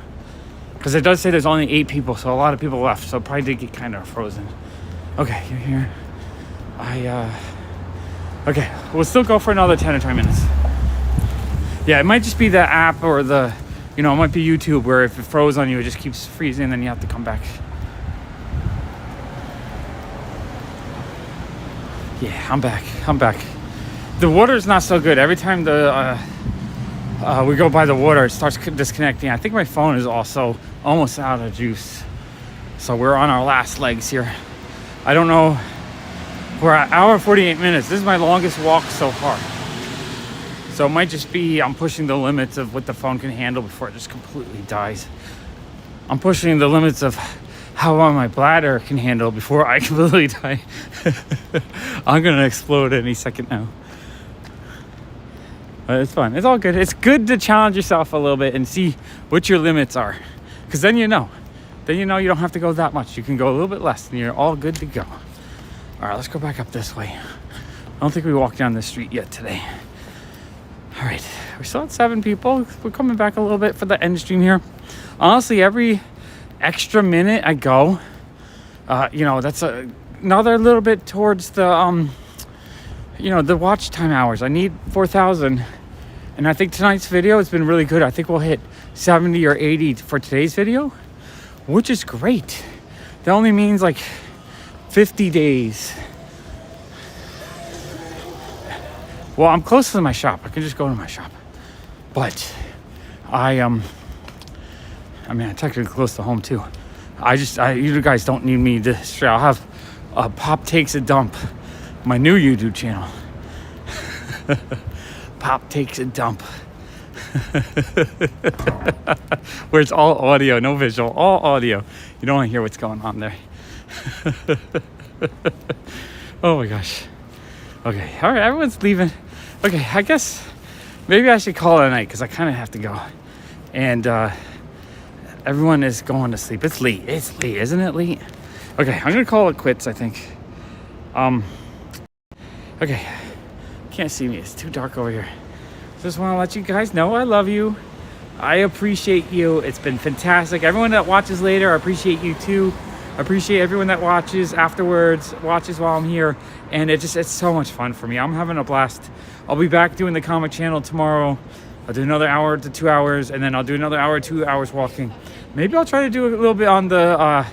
Because it does say there's only 8 people, so a lot of people left, so it probably did get kind of frozen. Okay, you're here. Okay, we'll still go for another 10 or 20 minutes. Yeah, it might just be the app or the... it might be YouTube where if it froze on you, it just keeps freezing and then you have to come back. Yeah, I'm back. The water's not so good. Every time we go by the water, it starts disconnecting. I think my phone is also almost out of juice. So we're on our last legs here. I don't know. We're at 1 hour and 48 minutes. This is my longest walk so far. So it might just be I'm pushing the limits of what the phone can handle before it just completely dies. I'm pushing the limits of how long my bladder can handle before I completely die. I'm going to explode any second now. But it's fun. It's all good. It's good to challenge yourself a little bit and see what your limits are. Because then you know. Then you know you don't have to go that much. You can go a little bit less and you're all good to go. All right, let's go back up this way. I don't think we walked down this street yet today. All right, we're still at 7 people. We're coming back a little bit for the end stream here. Honestly, every extra minute I go, that's another little bit towards the, the watch time hours. I need 4,000. And I think tonight's video has been really good. I think we'll hit 70 or 80 for today's video, which is great. That only means like 50 days. Well, I'm close to my shop. I can just go to my shop. But I technically close to home too. You guys don't need me to share. I'll have Pop Takes a Dump, my new YouTube channel. Pop Takes a Dump. Where it's all audio, no visual, all audio. You don't want to hear what's going on there. Oh my gosh. Okay, all right, everyone's leaving. Okay, I guess maybe I should call it a night because I kind of have to go. And everyone is going to sleep. It's late, isn't it late? Okay, I'm going to call it quits, I think. Okay, can't see me. It's too dark over here. Just want to let you guys know I love you. I appreciate you. It's been fantastic. Everyone that watches later, I appreciate you too. I appreciate everyone that watches afterwards, watches while I'm here. And it's so much fun for me. I'm having a blast. I'll be back doing the comic channel tomorrow. I'll do another hour to 2 hours, and then I'll do another hour, 2 hours walking. Maybe I'll try to do a little bit on the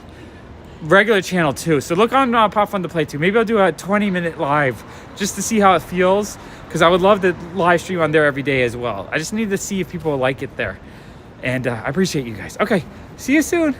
regular channel too. So look on PopFuzz to Play too. Maybe I'll do a 20-minute live just to see how it feels, because I would love to live stream on there every day as well. I just need to see if people like it there. And I appreciate you guys. Okay, See you soon.